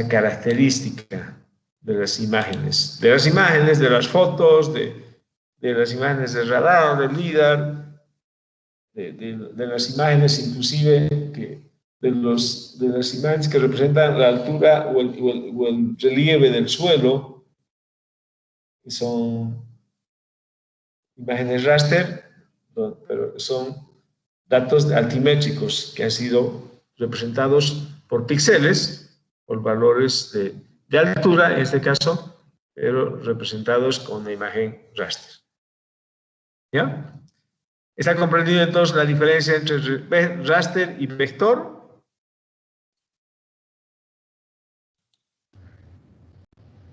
característica de las imágenes, de las fotos, de las imágenes de radar, del LIDAR, de las imágenes inclusive de las imágenes que representan la altura o el relieve del suelo, que son imágenes raster, pero son datos altimétricos que han sido representados por píxeles, por valores de altura, en este caso, pero representados con una imagen raster. ¿Ya? ¿Está comprendido entonces la diferencia entre raster y vector?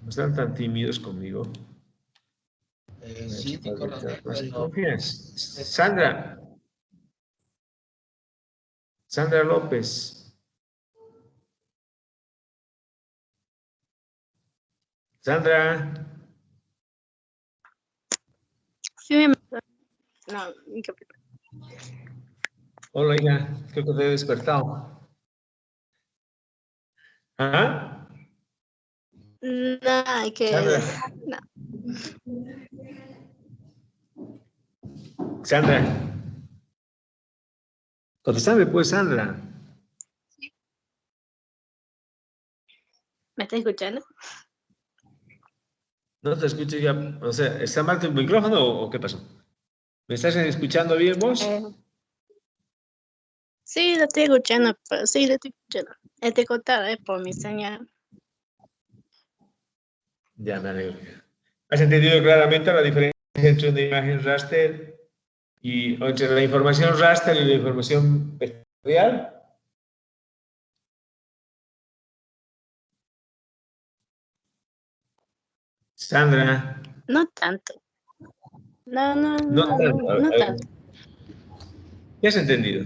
No están tan tímidos conmigo. Sí, mi coronel, Más pero confianza. Sandra López. Sandra. Sí, no, incapaz. Hola, hija. Creo que te he despertado. ¿Ah? No, hay que... Sandra. No. Sandra. Contestame, pues, Sandra. ¿Me está escuchando? No te escucho ya. O sea, ¿está mal tu micrófono o qué pasó? ¿Me estás escuchando bien vos? Sí, lo estoy escuchando, pero sí, lo estoy escuchando. Este cortado es por mi señal. Ya, me alegro. ¿Has entendido claramente la diferencia entre una imagen raster o entre la información raster y la información vectorial? Sandra. No tanto. No No tanto. tanto. ¿Qué has entendido?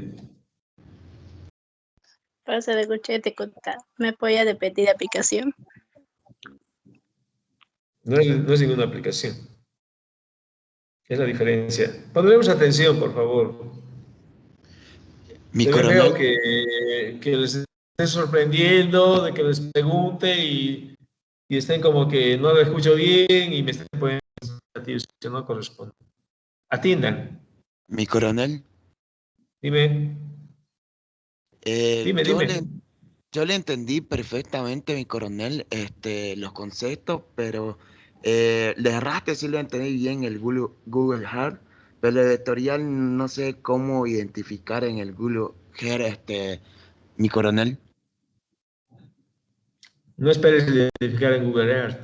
Por eso lo escuché este cortado. ¿Me podía repetir la aplicación? No es ninguna aplicación. ¿Qué es la diferencia? Pondremos atención, por favor. mi Yo coronel, veo que les esté sorprendiendo, de que les pregunte y estén como que no lo escucho bien y me estén poniendo que no corresponde. Atiendan. mi coronel, Dime, eh, dime, yo dime. le, yo le entendí perfectamente, mi coronel, los conceptos, pero le erraste, sí le entendí bien el Google Earth, pero el vectorial no sé cómo identificar en el Google Earth, mi coronel. No esperes identificar en Google Earth.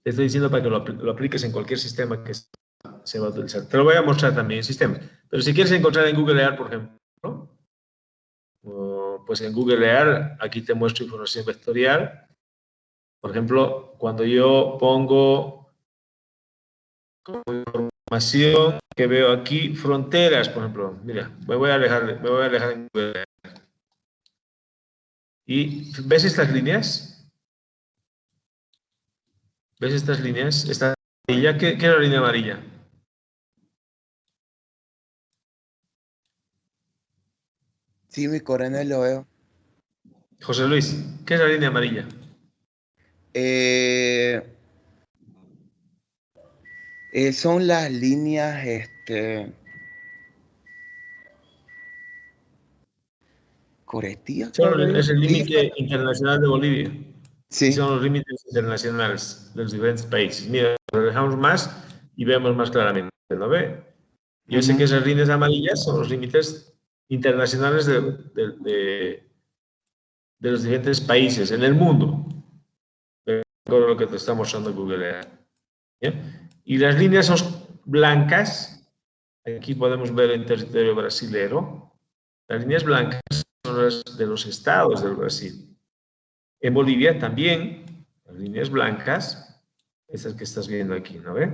Te estoy diciendo para que lo apliques en cualquier sistema que se va a utilizar. Te lo voy a mostrar también en sistema. Pero si quieres encontrar en Google Earth, por ejemplo, pues en Google Earth, aquí te muestro información vectorial. Por ejemplo, cuando yo pongo información que veo aquí, fronteras, por ejemplo, mira, me voy a alejar en Google Earth. ¿Y ves estas líneas? ¿Ves estas líneas? Esta amarilla, ¿qué es la línea amarilla? Sí, mi coronel, lo veo. José Luis, ¿qué es la línea amarilla? Son las líneas, correctivas, Es el sí, límite internacional de Bolivia. Y sí. son los límites internacionales de los diferentes países. Mira, lo dejamos más y vemos más claramente, ¿no ve? Yo sé que esas líneas amarillas son los límites internacionales de los diferentes países en el mundo. Con lo que te está mostrando Google Earth. ¿Ya? Y las líneas son blancas, Aquí podemos ver el territorio brasilero. Las líneas blancas son las de los estados del Brasil. En Bolivia también, las líneas blancas, esas que estás viendo aquí, ¿no ves?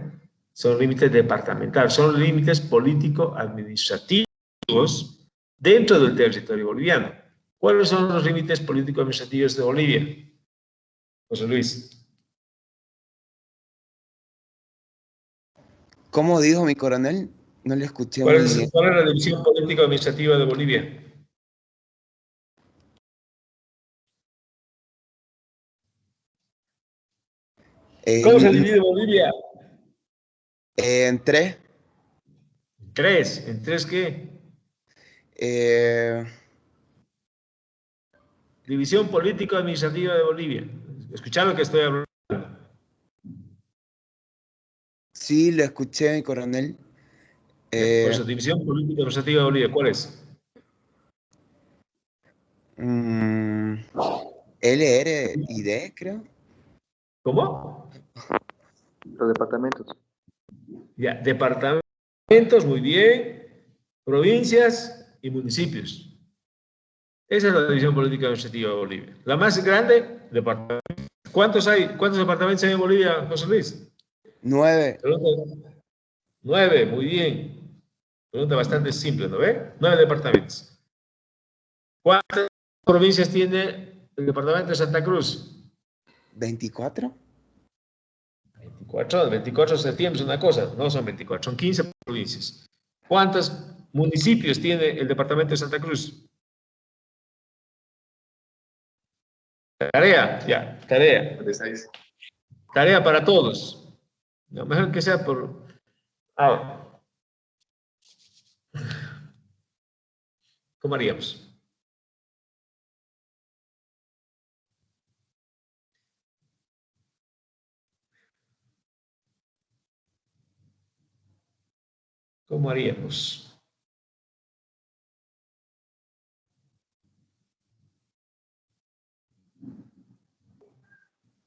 Son límites departamentales, son límites político-administrativos dentro del territorio boliviano. ¿Cuáles son los límites político-administrativos de Bolivia? José Luis. ¿Cómo dijo mi coronel? No le escuché ¿Cuál muy es, bien. cuál es la división político-administrativa de Bolivia? ¿Cómo se divide Bolivia? En tres. Tres. ¿En tres qué? División político-administrativa de Bolivia. Escuchad lo que estoy hablando. Sí, lo escuché, mi coronel. Por eso, división político-administrativa de Bolivia, ¿cuál es? LR y D, creo. ¿Cómo? Los departamentos. Ya, departamentos, muy bien, provincias y municipios. Esa es la división política administrativa de Bolivia. La más grande, departamentos. ¿Cuántos hay? ¿Cuántos departamentos hay en Bolivia, José Luis? 9. Pregunta. 9, muy bien. Pregunta bastante simple, ¿no ve? 9 departamentos. ¿Cuántas provincias tiene el departamento de Santa Cruz? 24. 24 de septiembre es una cosa, no son 24, son 15 provincias. ¿Cuántos municipios tiene el departamento de Santa Cruz? Tarea, ya, tarea. 36. Tarea para todos. Lo mejor que sea por... Ahora, ¿cómo haríamos? ¿Cómo haríamos?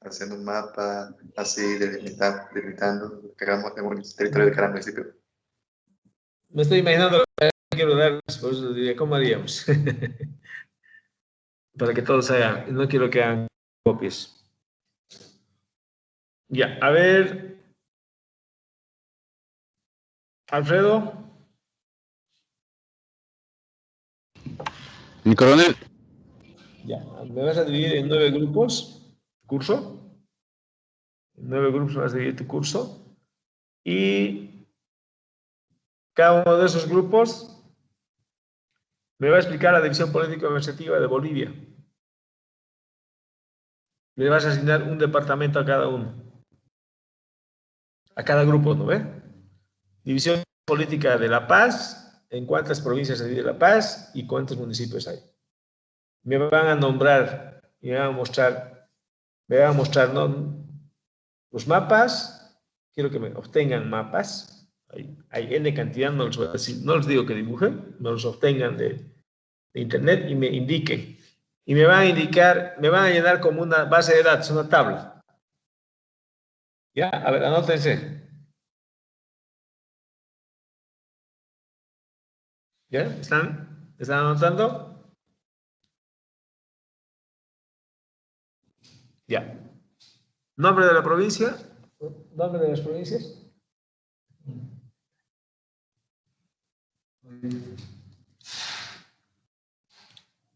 Haciendo un mapa así, delimitando lo que hagamos en un territorio de cada municipio. Me estoy imaginando lo que quiero dar, por eso diría, ¿cómo haríamos? Para que todos hagan, no quiero que hagan copias. Ya, a ver, Alfredo. Mi coronel. Ya, me vas a dividir en 9 grupos, curso. En 9 grupos vas a dividir tu curso. Y cada uno de esos grupos me va a explicar la división político-administrativa de Bolivia. Le vas a asignar un departamento a cada uno. A cada grupo, ¿no ve? División política de La Paz, en cuántas provincias se divide La Paz y cuántos municipios hay. Me van a nombrar y me van a mostrar ¿no? Los mapas. Quiero que me obtengan mapas. Hay N cantidad, no los voy a decir, no les digo que dibujen, no los obtengan de internet y me indiquen. Y me van a indicar, me van a llenar como una base de datos, una tabla. ¿Ya? A ver, anótense. ¿Ya? ¿Están anotando? Ya. Nombre de la provincia. Nombre de las provincias.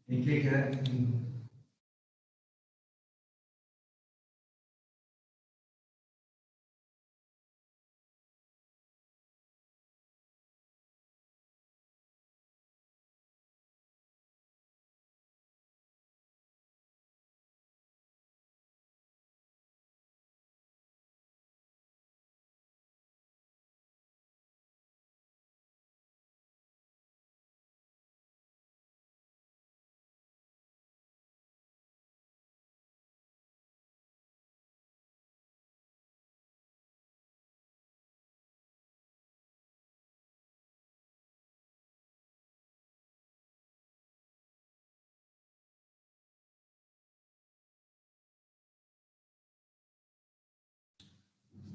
¿En qué queda?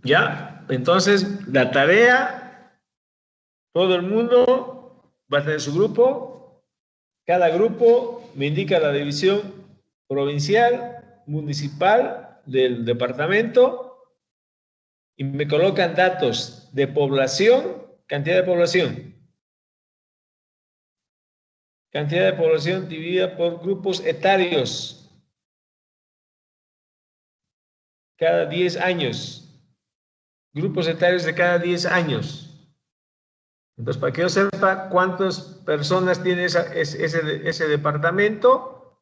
Ya, entonces la tarea Todo el mundo va a tener su grupo. Cada grupo me indica la división provincial, municipal del departamento y me colocan datos de población, cantidad de población. Cantidad de población dividida por grupos etarios. Cada 10 años. Grupos etarios de cada 10 años. Entonces, para que yo sepa cuántas personas tiene ese departamento,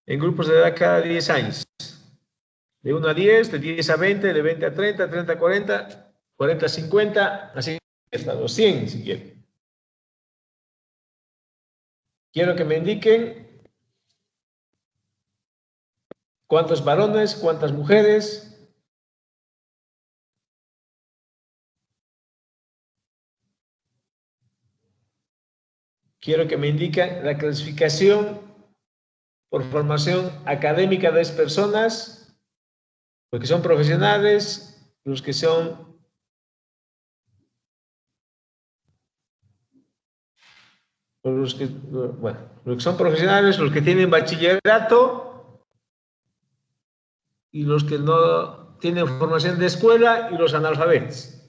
en grupos de edad cada 10 años. De 1 a 10, de 10 a 20, de 20 a 30, 30 a 40, 40 a 50, así hasta los 100 si quieren. Quiero que me indiquen cuántos varones, cuántas mujeres. Quiero que me indiquen la clasificación por formación académica de las personas, los que son profesionales, los que son los que son profesionales, los que tienen bachillerato y los que no tienen formación de escuela y los analfabetos.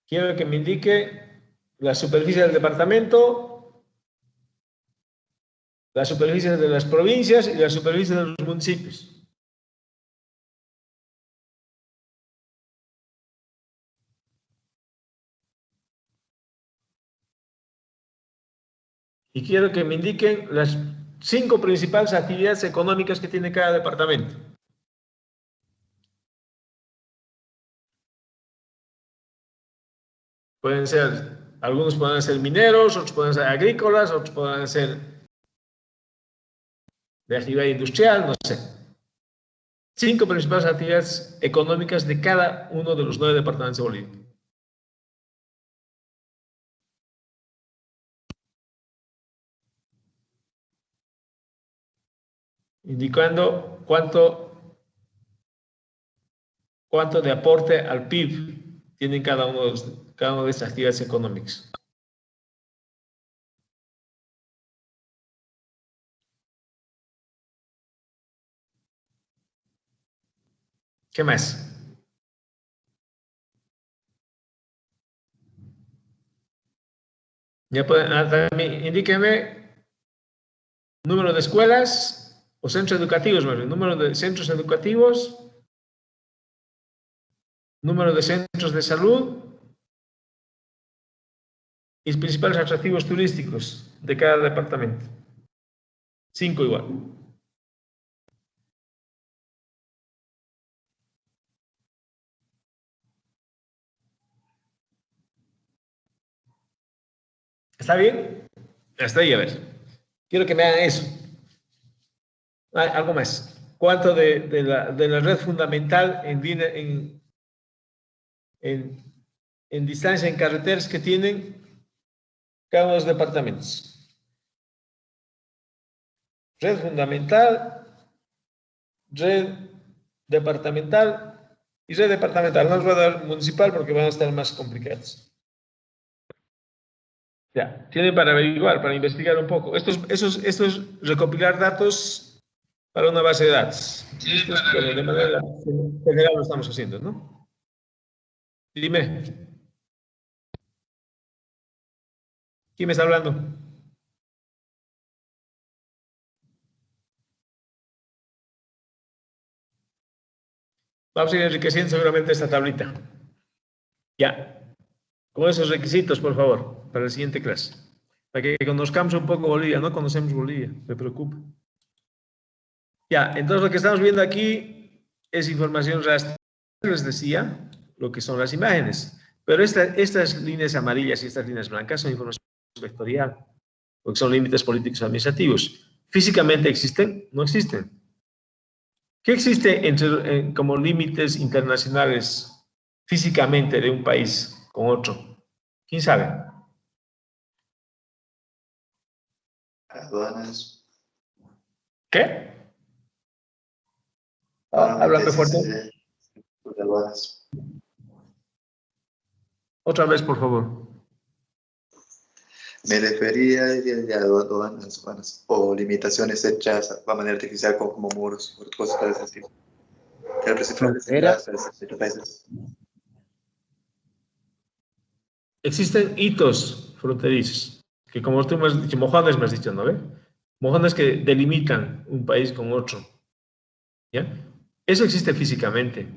Quiero que me indique la superficie del departamento, la superficie de las provincias y la superficie de los municipios. Y quiero que me indiquen las 5 principales actividades económicas que tiene cada departamento. Pueden ser, algunos pueden ser mineros, otros pueden ser agrícolas, otros pueden ser de actividad industrial, no sé. 5 principales actividades económicas de cada uno de los 9 departamentos de Bolivia. Indicando cuánto de aporte al PIB tienen cada una de estas actividades económicas. ¿Qué más? Ya pueden, también indíquenme número de escuelas o centros educativos, número de centros educativos, número de centros de salud y principales atractivos turísticos de cada departamento. 5 igual. ¿Está bien? Hasta ahí, a ver. Quiero que me hagan eso. Algo más. ¿Cuánto de la red fundamental en distancia en carreteras que tienen cada uno de los departamentos? Red fundamental, red departamental y red departamental. No os voy a dar municipal porque van a estar más complicados. Ya, tienen para averiguar, para investigar un poco. Esto es recopilar datos para una base de datos. Esto es como de manera general lo estamos haciendo, ¿no? Dime. ¿Quién me está hablando? Vamos a ir enriqueciendo seguramente esta tablita. Ya. Con esos requisitos, por favor, para la siguiente clase. Para que conozcamos un poco Bolivia. No conocemos Bolivia, me preocupa. Ya, entonces lo que estamos viendo aquí es información rastrera, les decía, lo que son las imágenes. Pero estas líneas amarillas y estas líneas blancas son información vectorial, porque son límites políticos administrativos. ¿Físicamente existen? No existen. ¿Qué existe como límites internacionales físicamente de un país con otro? ¿Quién sabe? Aduanas. ¿Qué? Normalmente Háblame sí fuerte. se ve aduanas. Otra vez, por favor. Me refería de aduanas o limitaciones hechas de manera artificial como muros o cosas de ese tipo. Que Fronteras. entre países. Existen hitos fronterizos, que como tú me has dicho, mojones me has dicho, ¿no ve? Mojones que delimitan un país con otro, ¿ya? Eso existe físicamente.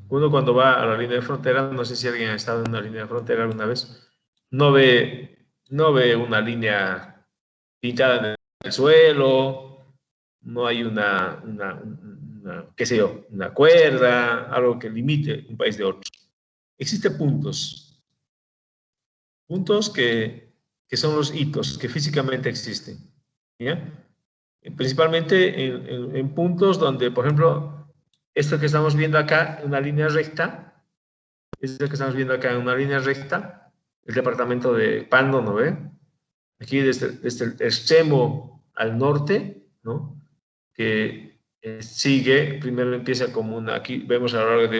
Uno cuando va a la línea de frontera, no sé si alguien ha estado en una línea de frontera alguna vez, no ve una línea pintada en el suelo, no hay qué sé yo, una cuerda, algo que limite un país de otro. Existen puntos que son los hitos que físicamente existen, ¿ya? Principalmente en puntos donde, por ejemplo, esto que estamos viendo acá, una línea recta, esto que estamos viendo acá en una línea recta, el departamento de Pando, ¿no ve? Aquí desde el extremo al norte, ¿no? Que sigue, primero empieza como aquí vemos a lo largo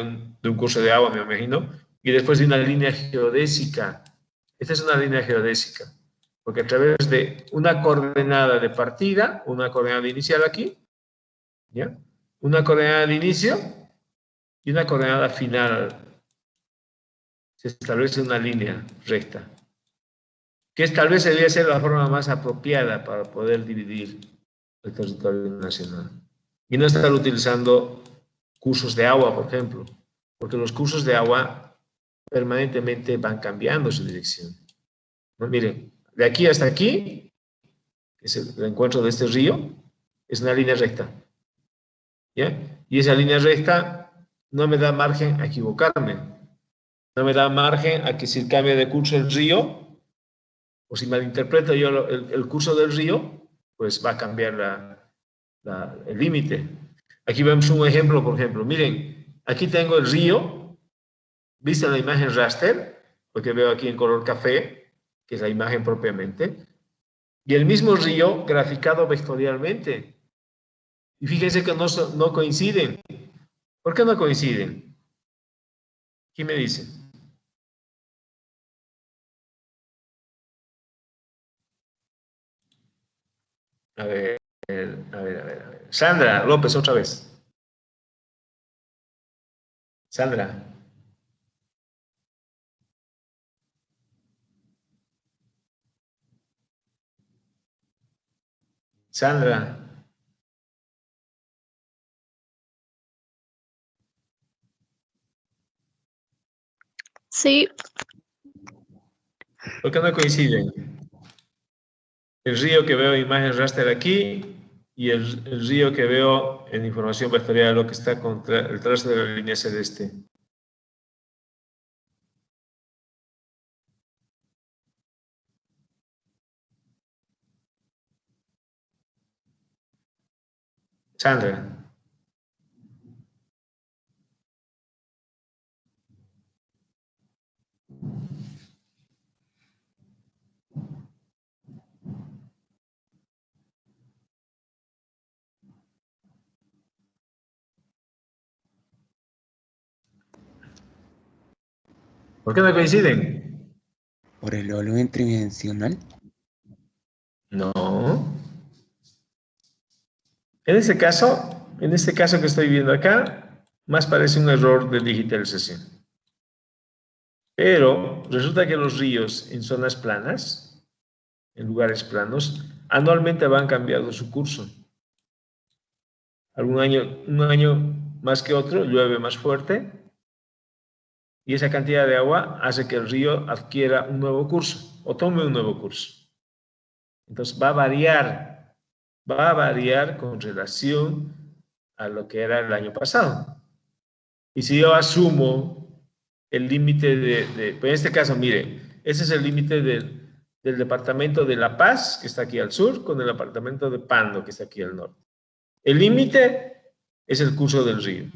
de un curso de agua, me imagino, y después de una línea geodésica. Esta es una línea geodésica, porque a través de una coordenada de partida, una coordenada de inicial aquí, ¿ya? Una coordenada de inicio y una coordenada final, se establece una línea recta, que tal vez debería ser la forma más apropiada para poder dividir el territorio nacional. Y no estar utilizando cursos de agua, por ejemplo, porque los cursos de agua permanentemente van cambiando su dirección. ¿No? Miren, de aquí hasta aquí, que es el encuentro de este río, es una línea recta. ¿Ya? Y esa línea recta no me da margen a equivocarme. No me da margen a que si cambia de curso el río, o si malinterpreto yo el curso del río, pues va a cambiar el límite. Aquí vemos un ejemplo, por ejemplo. Miren, aquí tengo el río, ¿viste la imagen raster? Porque veo aquí en color café, que es la imagen propiamente. Y el mismo río graficado vectorialmente. Y fíjense que no coinciden. ¿Por qué no coinciden? ¿Quién me dice? A ver, a ver. Sandra López, otra vez. Sandra. Sandra. Sí, ¿Por qué no coinciden? El río que veo en imagen raster aquí y el río que veo en información vectorial, lo que está contra el trazo de la línea celeste. Sandra. ¿Por qué no coinciden? Por el volumen tridimensional. No. En este caso que estoy viendo acá, más parece un error de digitalización. Pero resulta que los ríos en zonas planas, en lugares planos, anualmente van cambiando su curso. Un año más que otro, llueve más fuerte y esa cantidad de agua hace que el río adquiera un nuevo curso o tome un nuevo curso. Entonces va a variar con relación a lo que era el año pasado. Y si yo asumo el límite pues en este caso, mire, ese es el límite del departamento de La Paz, que está aquí al sur, con el departamento de Pando, que está aquí al norte. El límite es el curso del río.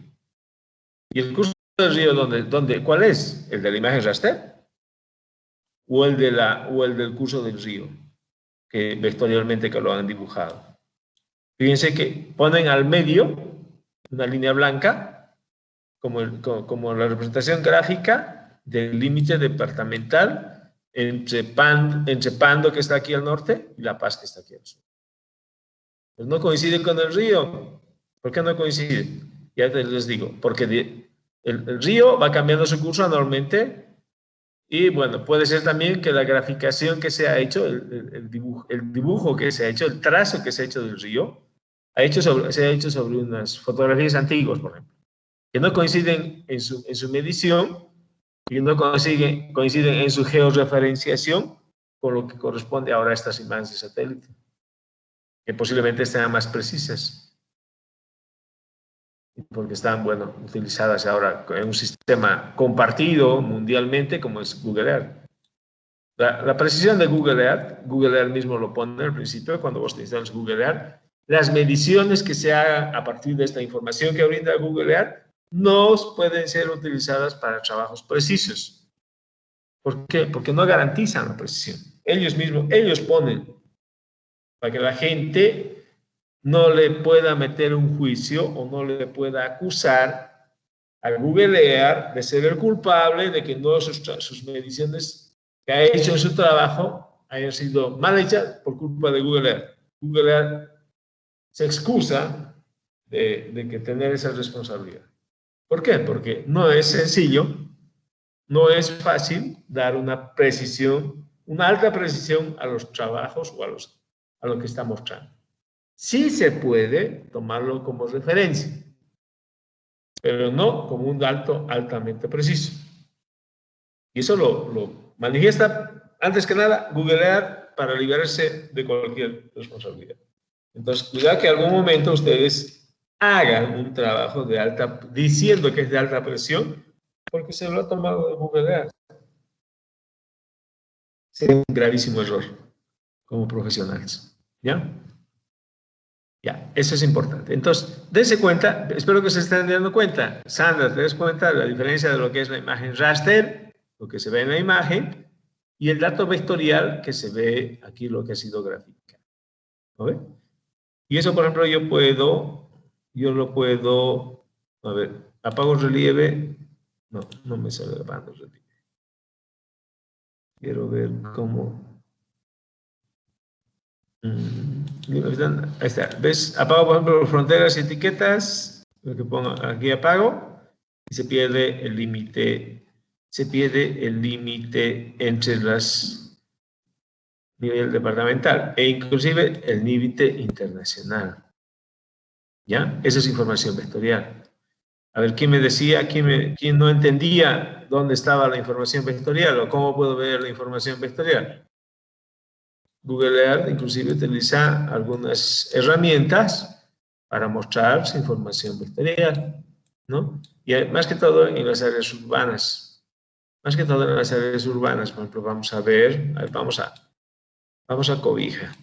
¿Y el curso del río cuál es? ¿El de la imagen raster? ¿O el del curso del río? que vectorialmente que lo han dibujado. Fíjense que ponen al medio una línea blanca como la representación gráfica del límite departamental entre Pando, que está aquí al norte, y La Paz, que está aquí al sur. Pues no coincide con el río. ¿Por qué no coincide? Ya les digo, porque el río va cambiando su curso anualmente. Y bueno, puede ser también que la graficación que se ha hecho, el dibujo que se ha hecho, el trazo que se ha hecho del río, se ha hecho sobre unas fotografías antiguas, por ejemplo, que no coinciden en su medición y no coinciden en su georreferenciación con lo que corresponde ahora a estas imágenes de satélite, que posiblemente sean más precisas, porque están, bueno, utilizadas ahora en un sistema compartido mundialmente como es Google Earth. La precisión de Google Earth mismo lo pone al principio, cuando vos instalas Google Earth, las mediciones que se hagan a partir de esta información que brinda Google Earth no pueden ser utilizadas para trabajos precisos. ¿Por qué? Porque no garantizan la precisión. Ellos ponen para que la gente no le pueda meter un juicio o no le pueda acusar a Google Earth de ser el culpable de que no sus mediciones que ha hecho en su trabajo hayan sido mal hechas por culpa de Google Earth. Google Earth se excusa de que tener esa responsabilidad. ¿Por qué? Porque no es sencillo, no es fácil dar una precisión, una alta precisión a los trabajos o a lo que está mostrando. Sí se puede tomarlo como referencia, pero no como un dato altamente preciso. Y eso lo manifiesta, antes que nada, Google Earth para liberarse de cualquier responsabilidad. Entonces, cuidado que en algún momento ustedes hagan un trabajo diciendo que es de alta presión, porque se lo ha tomado de Google Earth. Sería un gravísimo error como profesionales. ¿Ya? Ya, eso es importante. Entonces, dense cuenta, espero que se estén dando cuenta. Sandra, ¿te das cuenta de la diferencia de lo que es la imagen raster, lo que se ve en la imagen, y el dato vectorial que se ve aquí, lo que ha sido gráfica? ¿No ve? Y eso, por ejemplo, yo lo puedo, a ver, apago relieve, no me sale apagando relieve. Quiero ver cómo. Ahí está. ¿Ves? Apago, por ejemplo, fronteras y etiquetas. Lo que pongo aquí apago. Y se pierde el límite. Se pierde el límite entre las nivel departamental e inclusive el límite internacional. ¿Ya? Esa es información vectorial. A ver, ¿quién me decía, quién no entendía dónde estaba la información vectorial o cómo puedo ver la información vectorial? Google Earth inclusive utiliza algunas herramientas para mostrar su información vectorial, ¿no? Y más que todo en las áreas urbanas. Más que todo en las áreas urbanas, por ejemplo, vamos a ver, vamos a Cobija.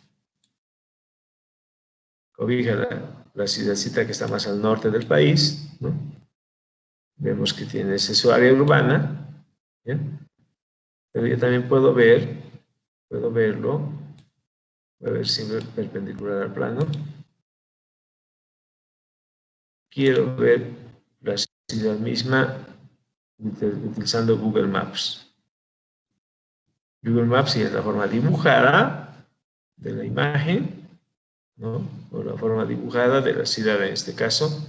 Cobija, la ciudadcita que está más al norte del país, ¿no? Vemos que tiene su área urbana, ¿ya? Pero yo también puedo verlo, voy a ver si es perpendicular al plano. Quiero ver la ciudad misma utilizando Google Maps. Google Maps es la forma dibujada de la imagen, ¿no? O la forma dibujada de la ciudad en este caso,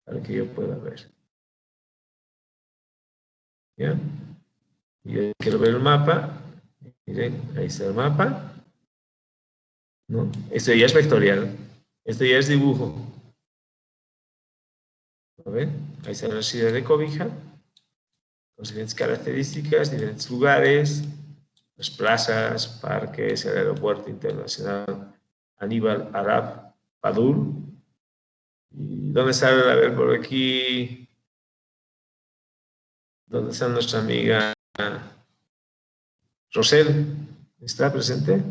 para que yo pueda ver. ¿Ya? Yo quiero ver el mapa. Miren, ahí está el mapa, ¿no? Esto ya es vectorial. Esto ya es dibujo. ¿A ver? Ahí está la ciudad de Cobija, con diferentes características, diferentes lugares, las plazas, parques, el aeropuerto internacional Aníbal Arab Padur. ¿Y dónde está? A ver, por aquí. ¿Dónde está nuestra amiga Rosel? ¿Está presente?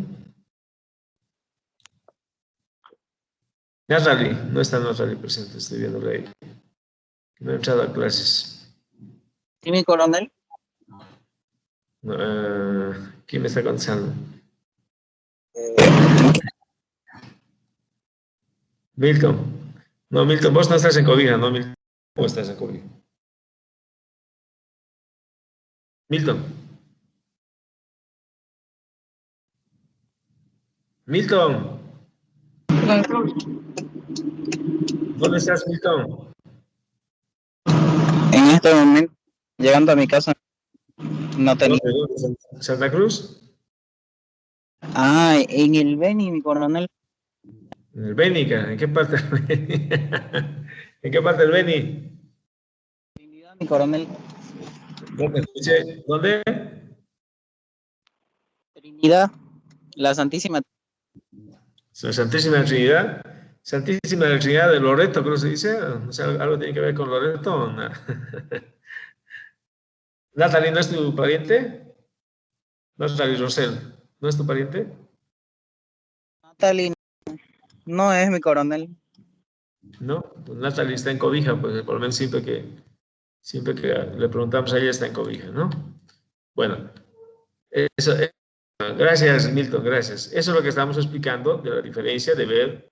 Nathalie, no está Nathalie presente, estoy viéndola ahí. No he entrado a clases. ¿Sí, mi coronel? ¿Quién me está contestando? Milton. No, Milton, vos no estás en Cobija, ¿no, Milton? ¿Cómo estás en Cobija? Milton. Milton. ¿Dónde estás, Milton? En este momento, llegando a mi casa, no tenía. ¿Dónde? ¿Santa Cruz? Ah, en el Beni, mi coronel. En el Bénica. ¿En qué parte del Beni? ¿En qué parte del Beni? Trinidad, mi coronel. ¿Dónde escuché? ¿Dónde? Trinidad, la Santísima. Santísima Trinidad. Santísima Trinidad de Loreto, creo que se dice. O sea, algo tiene que ver con Loreto. No. Natalie, ¿no es tu pariente? Natalie Rosell, ¿no es tu pariente? Natalie no es mi coronel. No, pues Natalie está en Cobija, pues por lo menos siempre que le preguntamos a ella está en Cobija, ¿no? Bueno, eso, gracias Milton, gracias. Eso es lo que estamos explicando de la diferencia de ver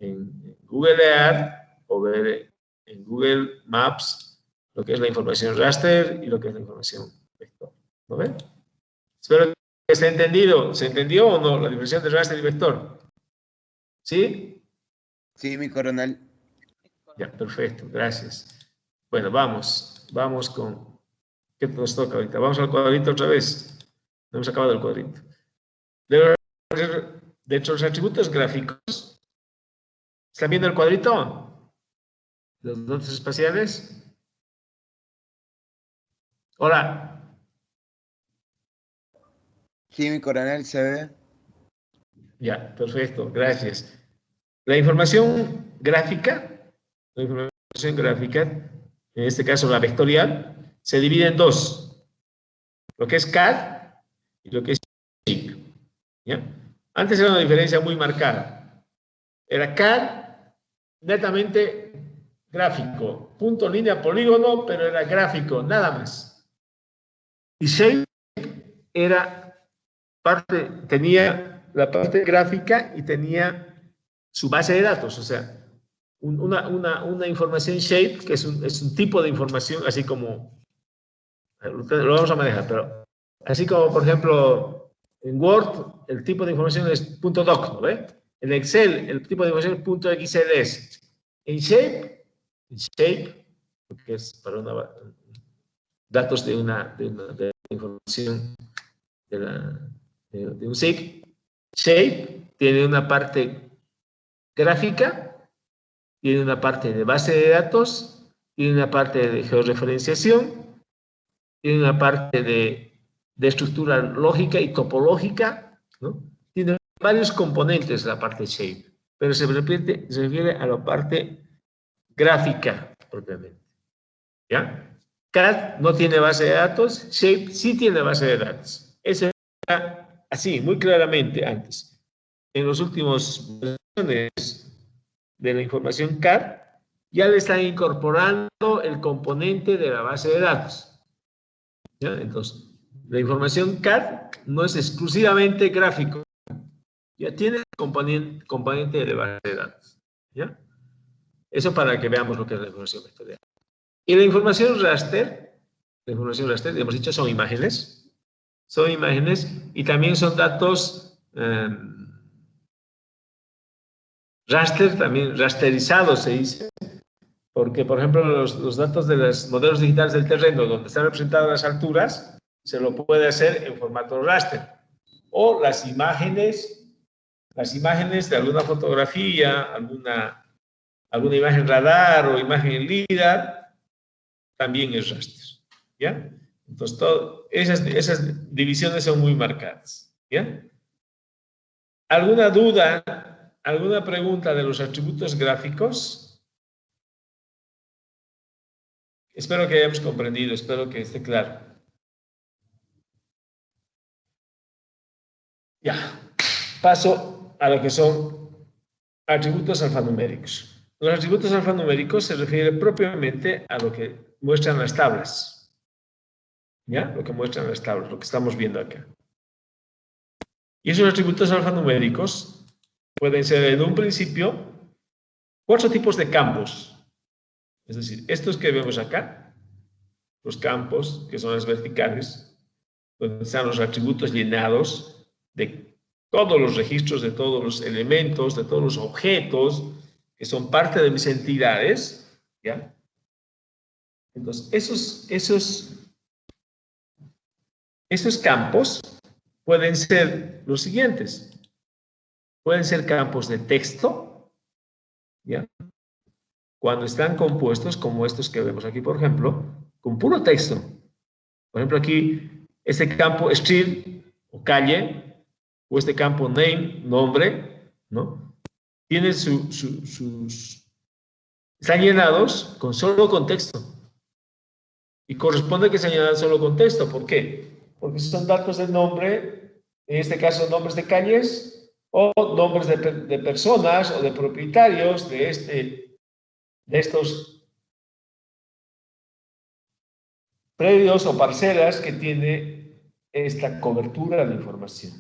en Google Earth o ver en Google Maps lo que es la información raster y lo que es la información vector. ¿No ven? Espero que esté entendido. ¿Se entendió o no la diferencia de raster y vector? ¿Sí? Sí, mi coronel. Ya, perfecto, gracias. Bueno, vamos con... ¿Qué nos toca ahorita? Vamos al cuadrito otra vez. No hemos acabado el cuadrito. Dentro de los atributos gráficos, ¿están viendo el cuadrito? Los datos espaciales. Hola. Sí, mi coronel, se ve. Ya, perfecto, gracias. La información gráfica, en este caso la vectorial, se divide en dos. Lo que es CAD y lo que es shape. ¿Ya? Antes era una diferencia muy marcada. Era CAD netamente gráfico, punto, línea, polígono, pero era gráfico, nada más. Y shape era tenía la parte gráfica y tenía su base de datos, o sea, una información shape, que es un tipo de información, así como, lo vamos a manejar, pero así como, por ejemplo, en Word, el tipo de información es .doc, ¿no ve? En Excel, el tipo de información es .xls. En Shape, que es para datos de información de un SIG, Shape tiene una parte gráfica, tiene una parte de base de datos, tiene una parte de georreferenciación, tiene una parte de estructura lógica y topológica, ¿no? Tiene varios componentes la parte Shape, pero se refiere a la parte gráfica propiamente. ¿Ya? CAD no tiene base de datos, Shape sí tiene base de datos. Eso era así, muy claramente antes. En los últimos versiones de la información CAD, ya le están incorporando el componente de la base de datos. ¿Ya? Entonces, la información CAD no es exclusivamente gráfico, ya tiene componente de base de datos. ¿Ya? Eso para que veamos lo que es la información vectorial. Y la información raster, hemos dicho, son imágenes y también son datos raster, también rasterizados se dice, porque por ejemplo los datos de los modelos digitales del terreno donde están representadas las alturas, se lo puede hacer en formato raster. O las imágenes de alguna fotografía, alguna imagen radar o imagen LIDAR, también es raster. ¿Ya? Entonces, esas divisiones son muy marcadas. ¿Ya? ¿Alguna duda, alguna pregunta de los atributos gráficos? Espero que hayamos comprendido, espero que esté claro. Ya, paso a lo que son atributos alfanuméricos. Los atributos alfanuméricos se refieren propiamente a lo que muestran las tablas. ¿Ya? Lo que muestran las tablas, lo que estamos viendo acá. Y esos atributos alfanuméricos pueden ser en un principio 4 tipos de campos. Es decir, estos que vemos acá, los campos, que son las verticales, donde están los atributos llenados de todos los registros, de todos los elementos, de todos los objetos, que son parte de mis entidades, ¿ya? Entonces, esos campos pueden ser los siguientes. Pueden ser campos de texto, ¿ya? Cuando están compuestos, como estos que vemos aquí, por ejemplo, con puro texto. Por ejemplo, aquí, este campo street o calle, o este campo name, nombre, ¿no? Tiene están llenados solo con texto. Y corresponde que sean llenados solo con texto. ¿Por qué? Porque son datos de nombre, en este caso nombres de calles, o nombres de personas o de propietarios de estos predios o parcelas que tiene esta cobertura de información.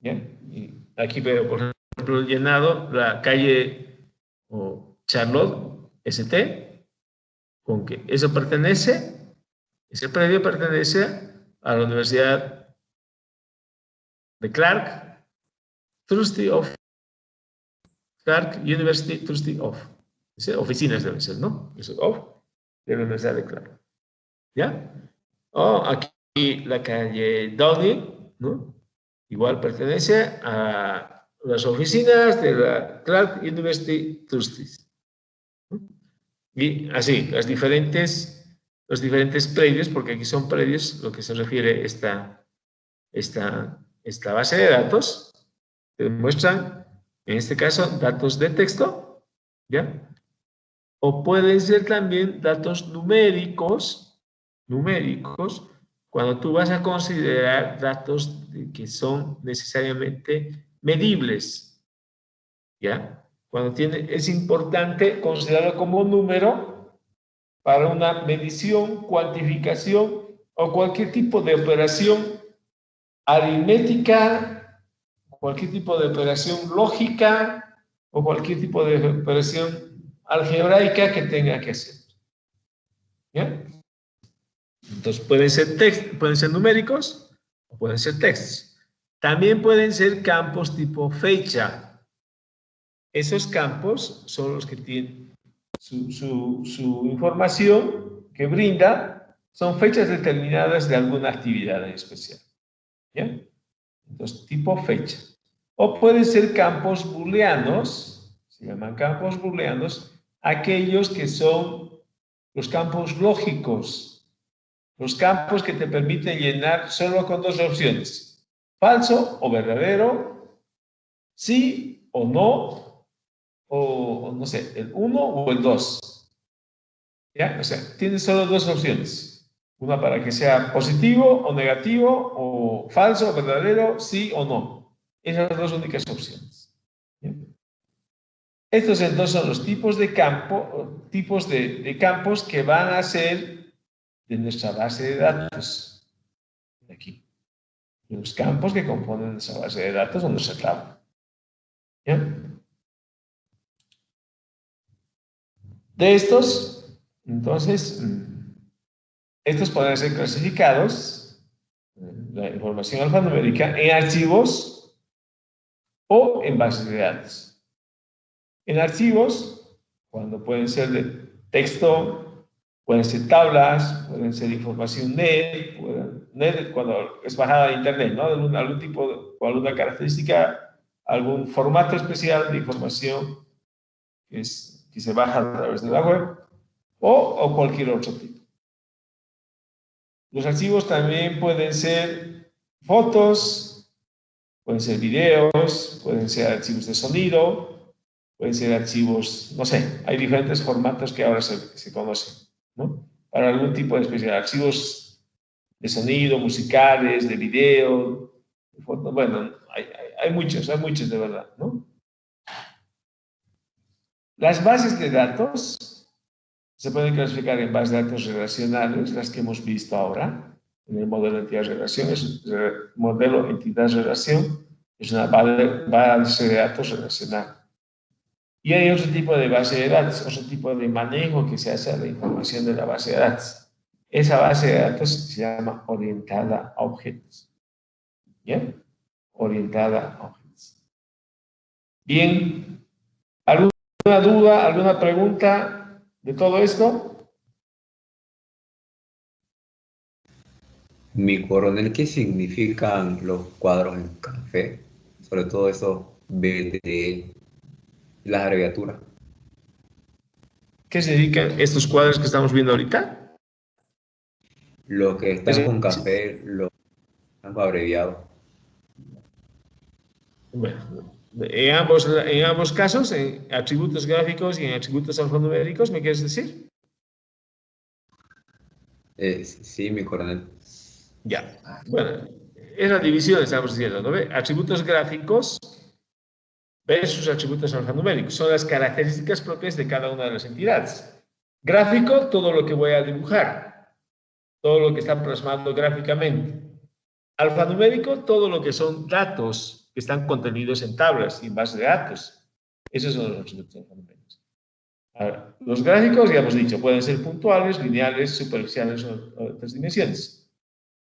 ¿Bien? Y aquí veo, por ejemplo, llenado la calle o Charlotte ST, con que eso pertenece, ese predio pertenece a la Universidad de Clark, Trustee of Clark University, Trustee of. Oficinas deben ser, ¿no? Eso, of, de la Universidad de Clark. ¿Ya? O aquí la calle Downey, ¿no? Igual pertenece a las oficinas de la Clark University Trustees. ¿No? Y así, los diferentes predios, porque aquí son predios, lo que se refiere esta base de datos, que muestran, en este caso, datos de texto, ¿ya? O pueden ser también datos numéricos, cuando tú vas a considerar datos que son necesariamente medibles, ¿ya? Es importante considerarlo como un número para una medición, cuantificación o cualquier tipo de operación aritmética, cualquier tipo de operación lógica o cualquier tipo de operación algebraica que tenga que hacer. ¿Ya? Entonces pueden ser numéricos o pueden ser textos. También pueden ser campos tipo fecha. Esos campos son los que tienen su información que brinda, son fechas determinadas de alguna actividad en especial. ¿Ya? Entonces, tipo fecha. O pueden ser campos booleanos, se llaman campos booleanos, aquellos que son los campos lógicos, los campos que te permiten llenar solo con 2 opciones, falso o verdadero, sí o no, o no sé, el 1 o el 2. ¿Ya? O sea, tienes solo 2 opciones. Una para que sea positivo o negativo, o falso o verdadero, sí o no. Esas son las 2 únicas opciones. ¿Bien? Estos entonces son los tipos de campos que van a ser de nuestra base de datos. Aquí. Los campos que componen nuestra base de datos o nuestra tabla. ¿Bien? De estos, entonces, estos pueden ser clasificados, la información alfanumérica, en archivos o en bases de datos. En archivos, cuando pueden ser de texto, pueden ser tablas, pueden ser información net, cuando es bajada de internet, ¿no? Algún tipo, o alguna característica, algún formato especial de información que se baja a través de la web, o cualquier otro tipo. Los archivos también pueden ser fotos, pueden ser videos, pueden ser archivos de sonido, pueden ser archivos, no sé, hay diferentes formatos que ahora se conocen, ¿no? Para algún tipo de especial, archivos de sonido, musicales, de video, de foto, bueno, hay muchos de verdad, ¿no? Las bases de datos se pueden clasificar en bases de datos relacionales, las que hemos visto ahora, en el modelo entidad-relación, modelo entidad-relación, es una base de datos relacional. Y hay otro tipo de base de datos, otro tipo de manejo que se hace a la información de la base de datos. Esa base de datos se llama orientada a objetos. ¿Bien? Orientada a objetos. Bien. ¿Alguna duda, alguna pregunta de todo esto? Mi coronel, ¿qué significan los cuadros en café? Sobre todo eso BDE, las abreviaturas. ¿Qué significan estos cuadros que estamos viendo ahorita? Los que están con café, los abreviados. Bueno, en ambos casos, en atributos gráficos y en atributos alfanuméricos, ¿me quieres decir? Sí, mi coronel. Ya, bueno, es la división, estamos diciendo, ¿no ve? Atributos gráficos versus atributos alfanuméricos. Son las características propias de cada una de las entidades. Gráfico, todo lo que voy a dibujar, todo lo que está plasmado gráficamente. Alfanumérico, todo lo que son datos que están contenidos en tablas y en bases de datos. Esos son los atributos alfanuméricos. Ahora, los gráficos, ya hemos dicho, pueden ser puntuales, lineales, superficiales o de otras dimensiones.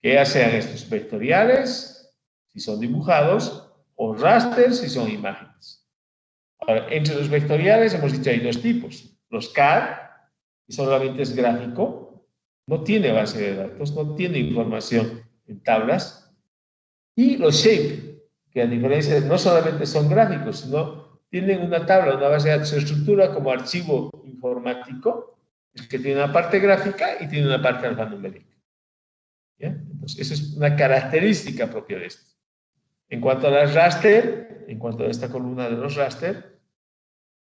Que ya sean estos vectoriales, si son dibujados, o raster, si son imágenes. Ahora, entre los vectoriales hemos dicho hay dos tipos. Los CAD, que solamente es gráfico, no tiene base de datos, no tiene información en tablas. Y los shape, que a diferencia no solamente son gráficos, sino tienen una tabla, una base de datos, se estructura como archivo informático, es que tiene una parte gráfica y tiene una parte alfanumérica. ¿Ya? Entonces, esa es una característica propia de esto. En cuanto a las raster, en cuanto a esta columna de los raster,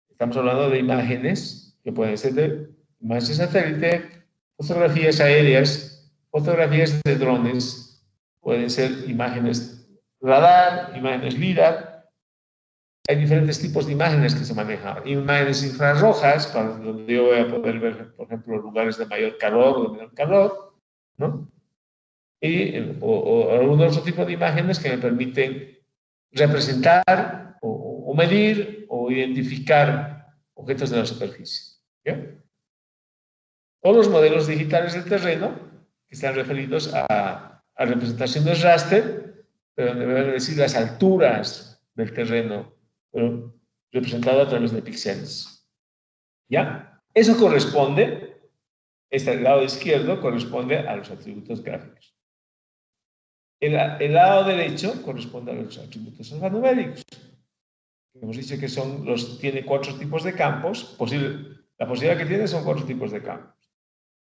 estamos hablando de imágenes que pueden ser de imágenes de satélite, fotografías aéreas, fotografías de drones, pueden ser imágenes radar, imágenes LIDAR. Hay diferentes tipos de imágenes que se manejan. Imágenes infrarrojas, para donde yo voy a poder ver, por ejemplo, lugares de mayor calor o de menor calor, ¿no? O algún otro tipo de imágenes que me permiten representar o medir o identificar objetos de la superficie. ¿Ya? O los modelos digitales del terreno, que están referidos a representaciones raster, pero deben decir las alturas del terreno, pero representado a través de píxeles. ¿Ya? Eso corresponde, el lado izquierdo corresponde a los atributos gráficos. El lado derecho corresponde a los atributos alfanuméricos. Hemos dicho que tiene 4 tipos de campos. La posibilidad que tiene son 4 tipos de campos.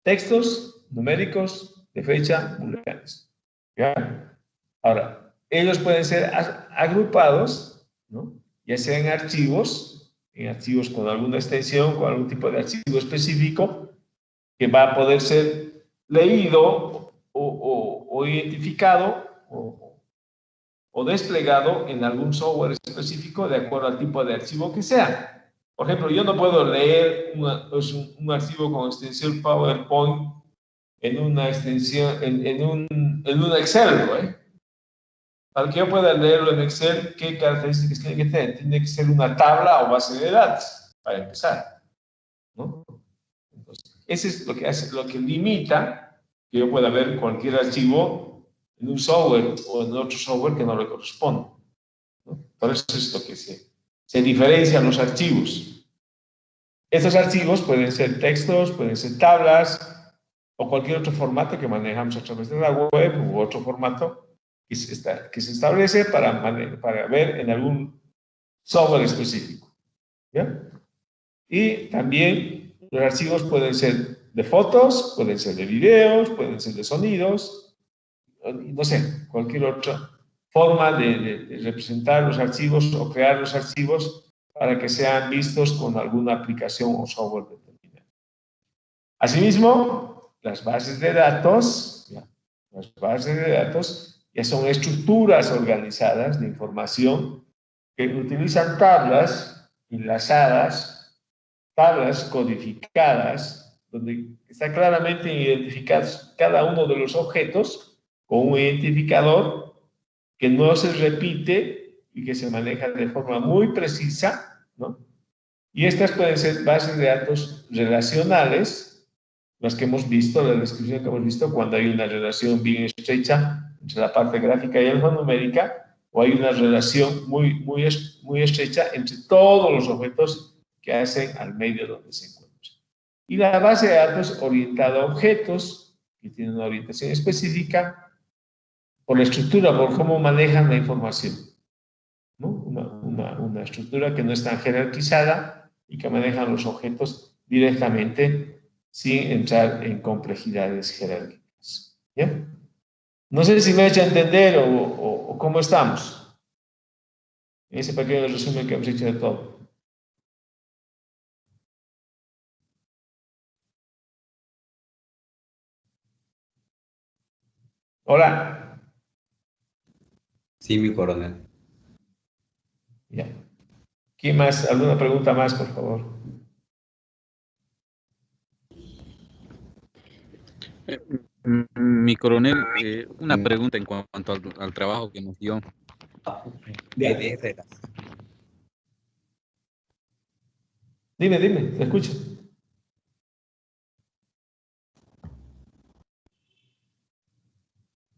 Textos, numéricos, de fecha, booleanos. ¿Ya? Ahora, ellos pueden ser agrupados, ¿no? Ya sea en archivos con alguna extensión, con algún tipo de archivo específico, que va a poder ser leído o identificado o desplegado en algún software específico de acuerdo al tipo de archivo que sea. Por ejemplo, yo no puedo leer un archivo con extensión PowerPoint en una extensión, en un Excel, ¿no? Para que yo pueda leerlo en Excel, ¿qué características tiene que tener? Tiene que ser una tabla o base de datos, para empezar, ¿no? Entonces, eso es lo que limita que yo pueda ver cualquier archivo en un software o en otro software que no le corresponde, ¿no? Por eso es lo que se diferencian los archivos. Estos archivos pueden ser textos, pueden ser tablas o cualquier otro formato que manejamos a través de la web u otro formato que se establece para ver en algún software específico. ¿Ya? Y también los archivos pueden ser de fotos, pueden ser de videos, pueden ser de sonidos, no sé, cualquier otra forma de representar los archivos o crear los archivos para que sean vistos con alguna aplicación o software determinado. Asimismo, las bases de datos ya son estructuras organizadas de información que utilizan tablas enlazadas, tablas codificadas donde está claramente identificados cada uno de los objetos con un identificador que no se repite y que se maneja de forma muy precisa, ¿no? Y estas pueden ser bases de datos relacionales, las que hemos visto, la descripción que hemos visto, cuando hay una relación bien estrecha entre la parte gráfica y alfanumérica, o hay una relación muy estrecha entre todos los objetos que hacen al medio donde se encuentran. Y la base de datos orientada a objetos, que tienen una orientación específica, por la estructura, por cómo manejan la información, ¿no? Una estructura que no es tan jerarquizada y que manejan los objetos directamente sin entrar en complejidades jerárquicas. ¿Ya? No sé si me he hecho entender o cómo estamos en ese pequeño resumen que hemos hecho de todo. Hola. Sí, mi coronel. Ya. ¿Quién más? ¿Alguna pregunta más, por favor? Mi coronel, una pregunta en cuanto al trabajo que nos dio. Dime, te escucho.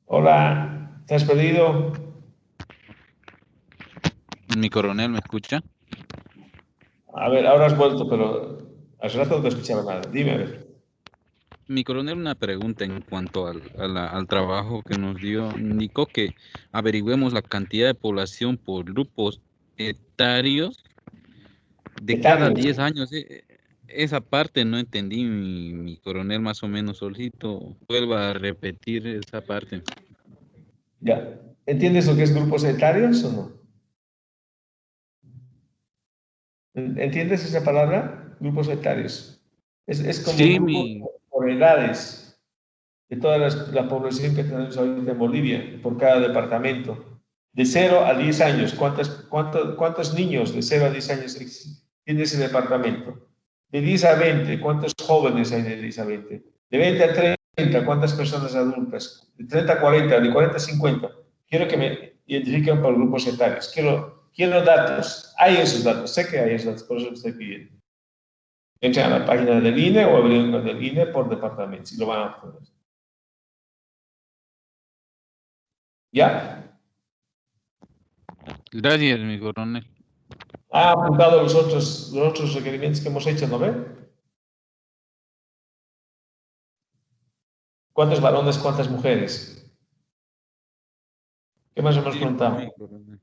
Hola, ¿te has perdido? Mi coronel, ¿me escucha? A ver, ahora has vuelto, pero hace rato no te escuchaba nada. Dime, a ver. Mi coronel, una pregunta en cuanto al trabajo que nos dio. Indicó que averigüemos la cantidad de población por grupos etarios de cada Etarios. 10 años. Esa parte no entendí, mi coronel, más o menos. Solicito vuelva a repetir esa parte. Ya. ¿Entiendes lo que es grupos etarios o no? ¿Entiendes esa palabra? Grupos etarios. Es como Sí, grupos por edades de toda la población que tenemos ahorita en Bolivia, por cada departamento. De 0 a 10 años, ¿cuántos niños de 0 a 10 años tiene ese departamento? De 10 a 20, ¿cuántos jóvenes hay de 10 a 20? De 20 a 30, ¿cuántas personas adultas? De 30 a 40, de 40 a 50. Quiero que me identifiquen por grupos etarios. Quiero datos. Hay esos datos. Sé que hay esos datos, por eso lo estoy pidiendo. Entren a la página del INE o abren del INE por departamentos y lo van a obtener. ¿Ya? gracias, mi coronel. Ha apuntado los otros requerimientos que hemos hecho, ¿no ve? ¿Cuántos varones, cuántas mujeres? ¿Qué más hemos Sí, preguntado? mi coronel.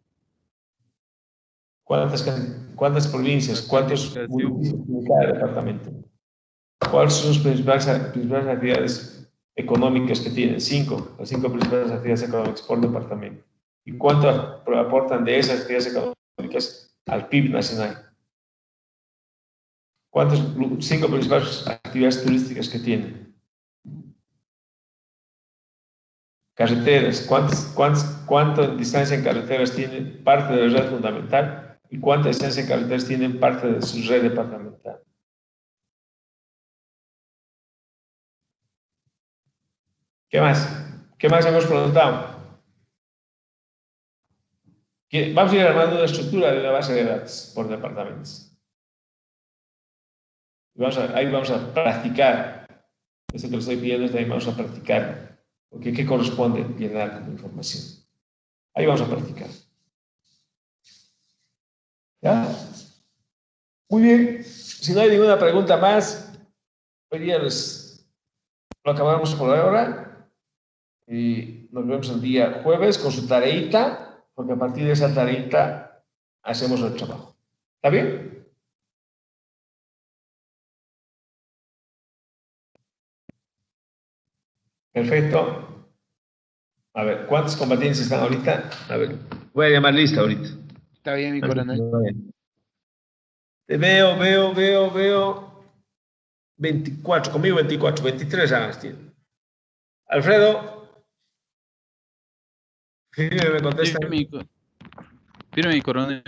¿Cuántas provincias? La ¿Cuántos calificación. municipios en cada departamento? ¿Cuáles son sus principales actividades económicas que tienen? Las 5 principales actividades económicas por departamento. ¿Y cuánto aportan de esas actividades económicas al PIB nacional? ¿Cuántas 5 principales actividades turísticas que tienen? Carreteras, ¿cuánta distancia en carreteras tienen parte de la red fundamental y cuánta distancia en carreteras tienen parte de su red departamental? ¿Qué más? ¿Qué más hemos preguntado? Vamos a ir armando una estructura de una base de datos por departamentos. Ahí vamos a practicar. Eso que lo estoy pidiendo, también vamos a practicar. Porque ¿qué corresponde llenar como información? Ahí vamos a practicar. ¿Ya? Muy bien. Si no hay ninguna pregunta más, hoy día lo acabamos por ahora. Y nos vemos el día jueves con su tareita, porque a partir de esa tareita hacemos el trabajo. ¿Está bien? Perfecto. A ver, ¿cuántos combatientes están ahorita? A ver, voy a llamar lista ahorita. Está bien, mi coronel. Te veo. 24, conmigo 24, 23 años tiene. Alfredo, me contesta. Firme, mi coronel.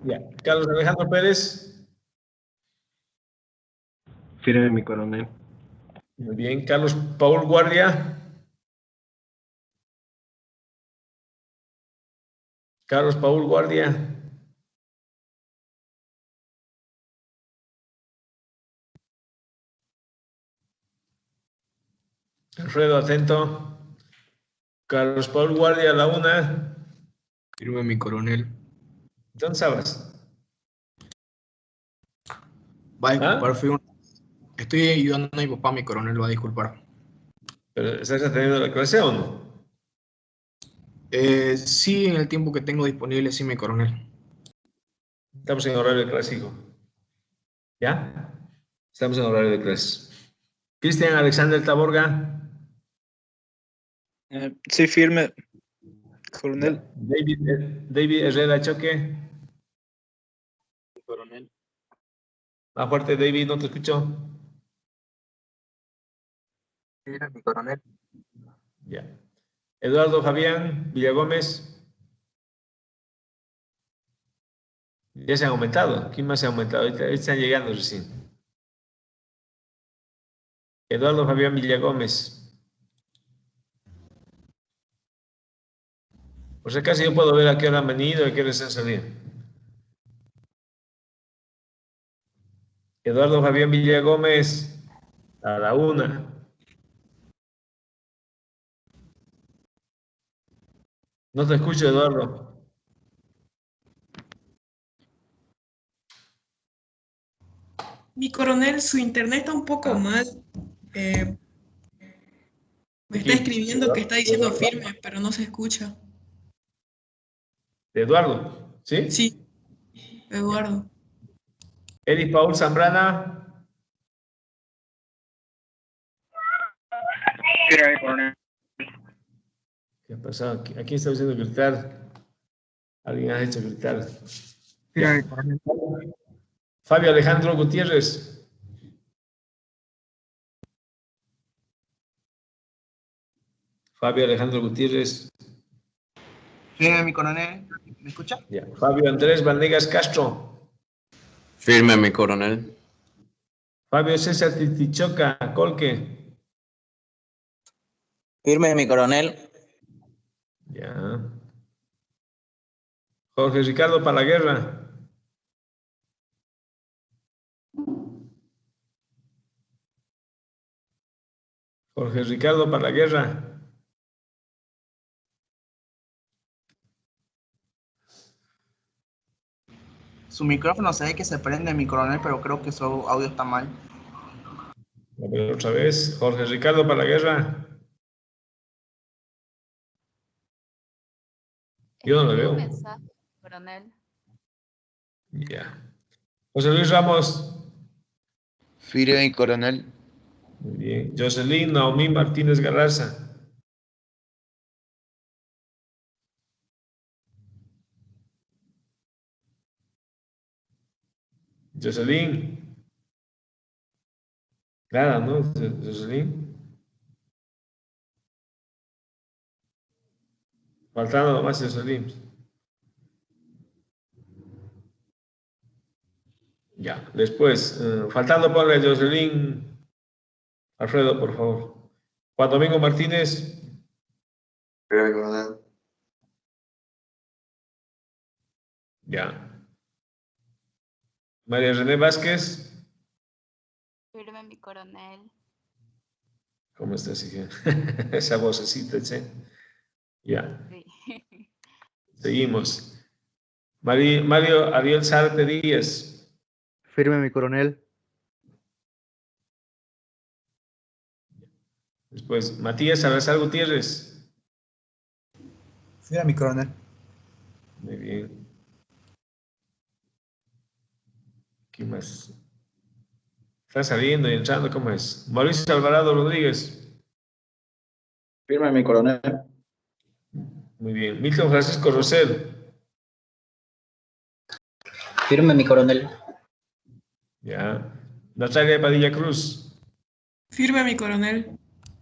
Ya. Carlos Alejandro Pérez. Firme, mi coronel. Muy bien. Carlos Paul Guardia. Carlos Paul Guardia. Alfredo, atento. Carlos Paul Guardia, a la una. Firme, mi coronel. ¿Dónde estabas? Va a disculpar, ¿Ah? estoy ayudando a mi papá, mi coronel, va a disculpar. ¿Pero estás atendiendo la clase o no? Sí, en el tiempo que tengo disponible, sí, mi coronel. Estamos en horario de clase, hijo. ¿Ya? Estamos en horario de clase. Cristian Alexander Taborga. Sí, firme, coronel. David Herrera Choque. Coronel. Más fuerte, David, no te escucho. Firme, mi coronel. Ya. Eduardo Fabián Villagómez. Ya se han aumentado. ¿Quién más se ha aumentado? Ahorita están llegando recién. Eduardo Fabián Villagómez. Por si acaso yo puedo ver a qué hora han venido y a qué hora están saliendo. Eduardo Fabián Villagómez, a la una. No te escucho, Eduardo. Mi coronel, su internet está un poco mal. Me está escribiendo que está diciendo firme, pero no se escucha. Eduardo, ¿sí? Sí, Eduardo. Eric Paul Zambrana. ¿Qué ha pasado? ¿A quién está haciendo gritar? Alguien ha hecho gritar. Ya. Fabio Alejandro Gutiérrez. Fabio Alejandro Gutiérrez. Firme, mi coronel. ¿Me escucha? Ya. Fabio Andrés Vanegas Castro. Firme, mi coronel. Fabio César Titichoca Colque. Firme, mi coronel. Ya. Jorge Ricardo Palaguerra. Jorge Ricardo Palaguerra. Su micrófono se ve que se prende, mi coronel, pero creo que su audio está mal. A ver otra vez. Jorge Ricardo Palaguerra. Yo no lo veo. Mensaje, coronel. Ya. José Luis Ramos. Firme, mi coronel. Muy bien. Jocelyn Naomi Martínez Galarza. Jocelyn. Nada, ¿no? Jocelyn. Faltando nomás Jocelyn. Ya. Después, faltando ponle Jocelyn. Alfredo, por favor. Juan Domingo Martínez. Firme, mi coronel. Ya. María René Vázquez. Firme, mi coronel. ¿Cómo estás, hija? Esa vocecita, ¿sí? Ya. Sí. Seguimos. Mario Ariel Zárate Díaz. Firme, mi coronel. Después, Matías Salazar Gutiérrez. Firme, mi coronel. Muy bien. ¿Qué más? Está saliendo y entrando, ¿cómo es? Mauricio Alvarado Rodríguez. Firme, mi coronel. Muy bien. Milton Francisco Rosel. Firme, mi coronel. Ya. Natalia Padilla Cruz. Firme, mi coronel.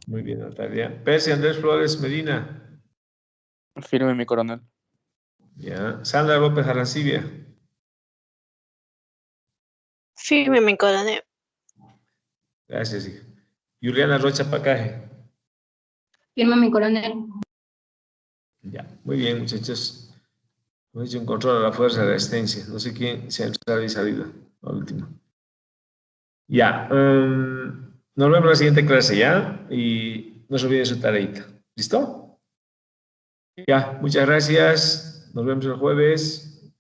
Muy bien, Natalia. Percy Andrés Flores Medina. Firme, mi coronel. Ya. Sandra López Arancibia. Firme, mi coronel. Gracias, hija. Juliana Rocha Pacaje. Firme mi coronel. Ya, muy bien, muchachos. Hemos hecho un control a la fuerza de resistencia. No sé quién se ha entrado y salido. La última. Ya. Nos vemos en la siguiente clase, ¿ya? Y no se olviden su tareita. ¿Listo? Ya, muchas gracias. Nos vemos el jueves.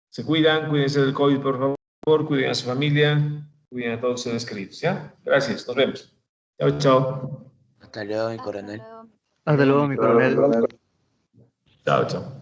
Se cuidan, cuídense del COVID, por favor. Cuiden a su familia. Cuiden a todos sus seres queridos, ¿ya? Gracias, nos vemos. Chao, chao. Hasta luego, mi coronel. Hasta luego, mi coronel. Chao, chao.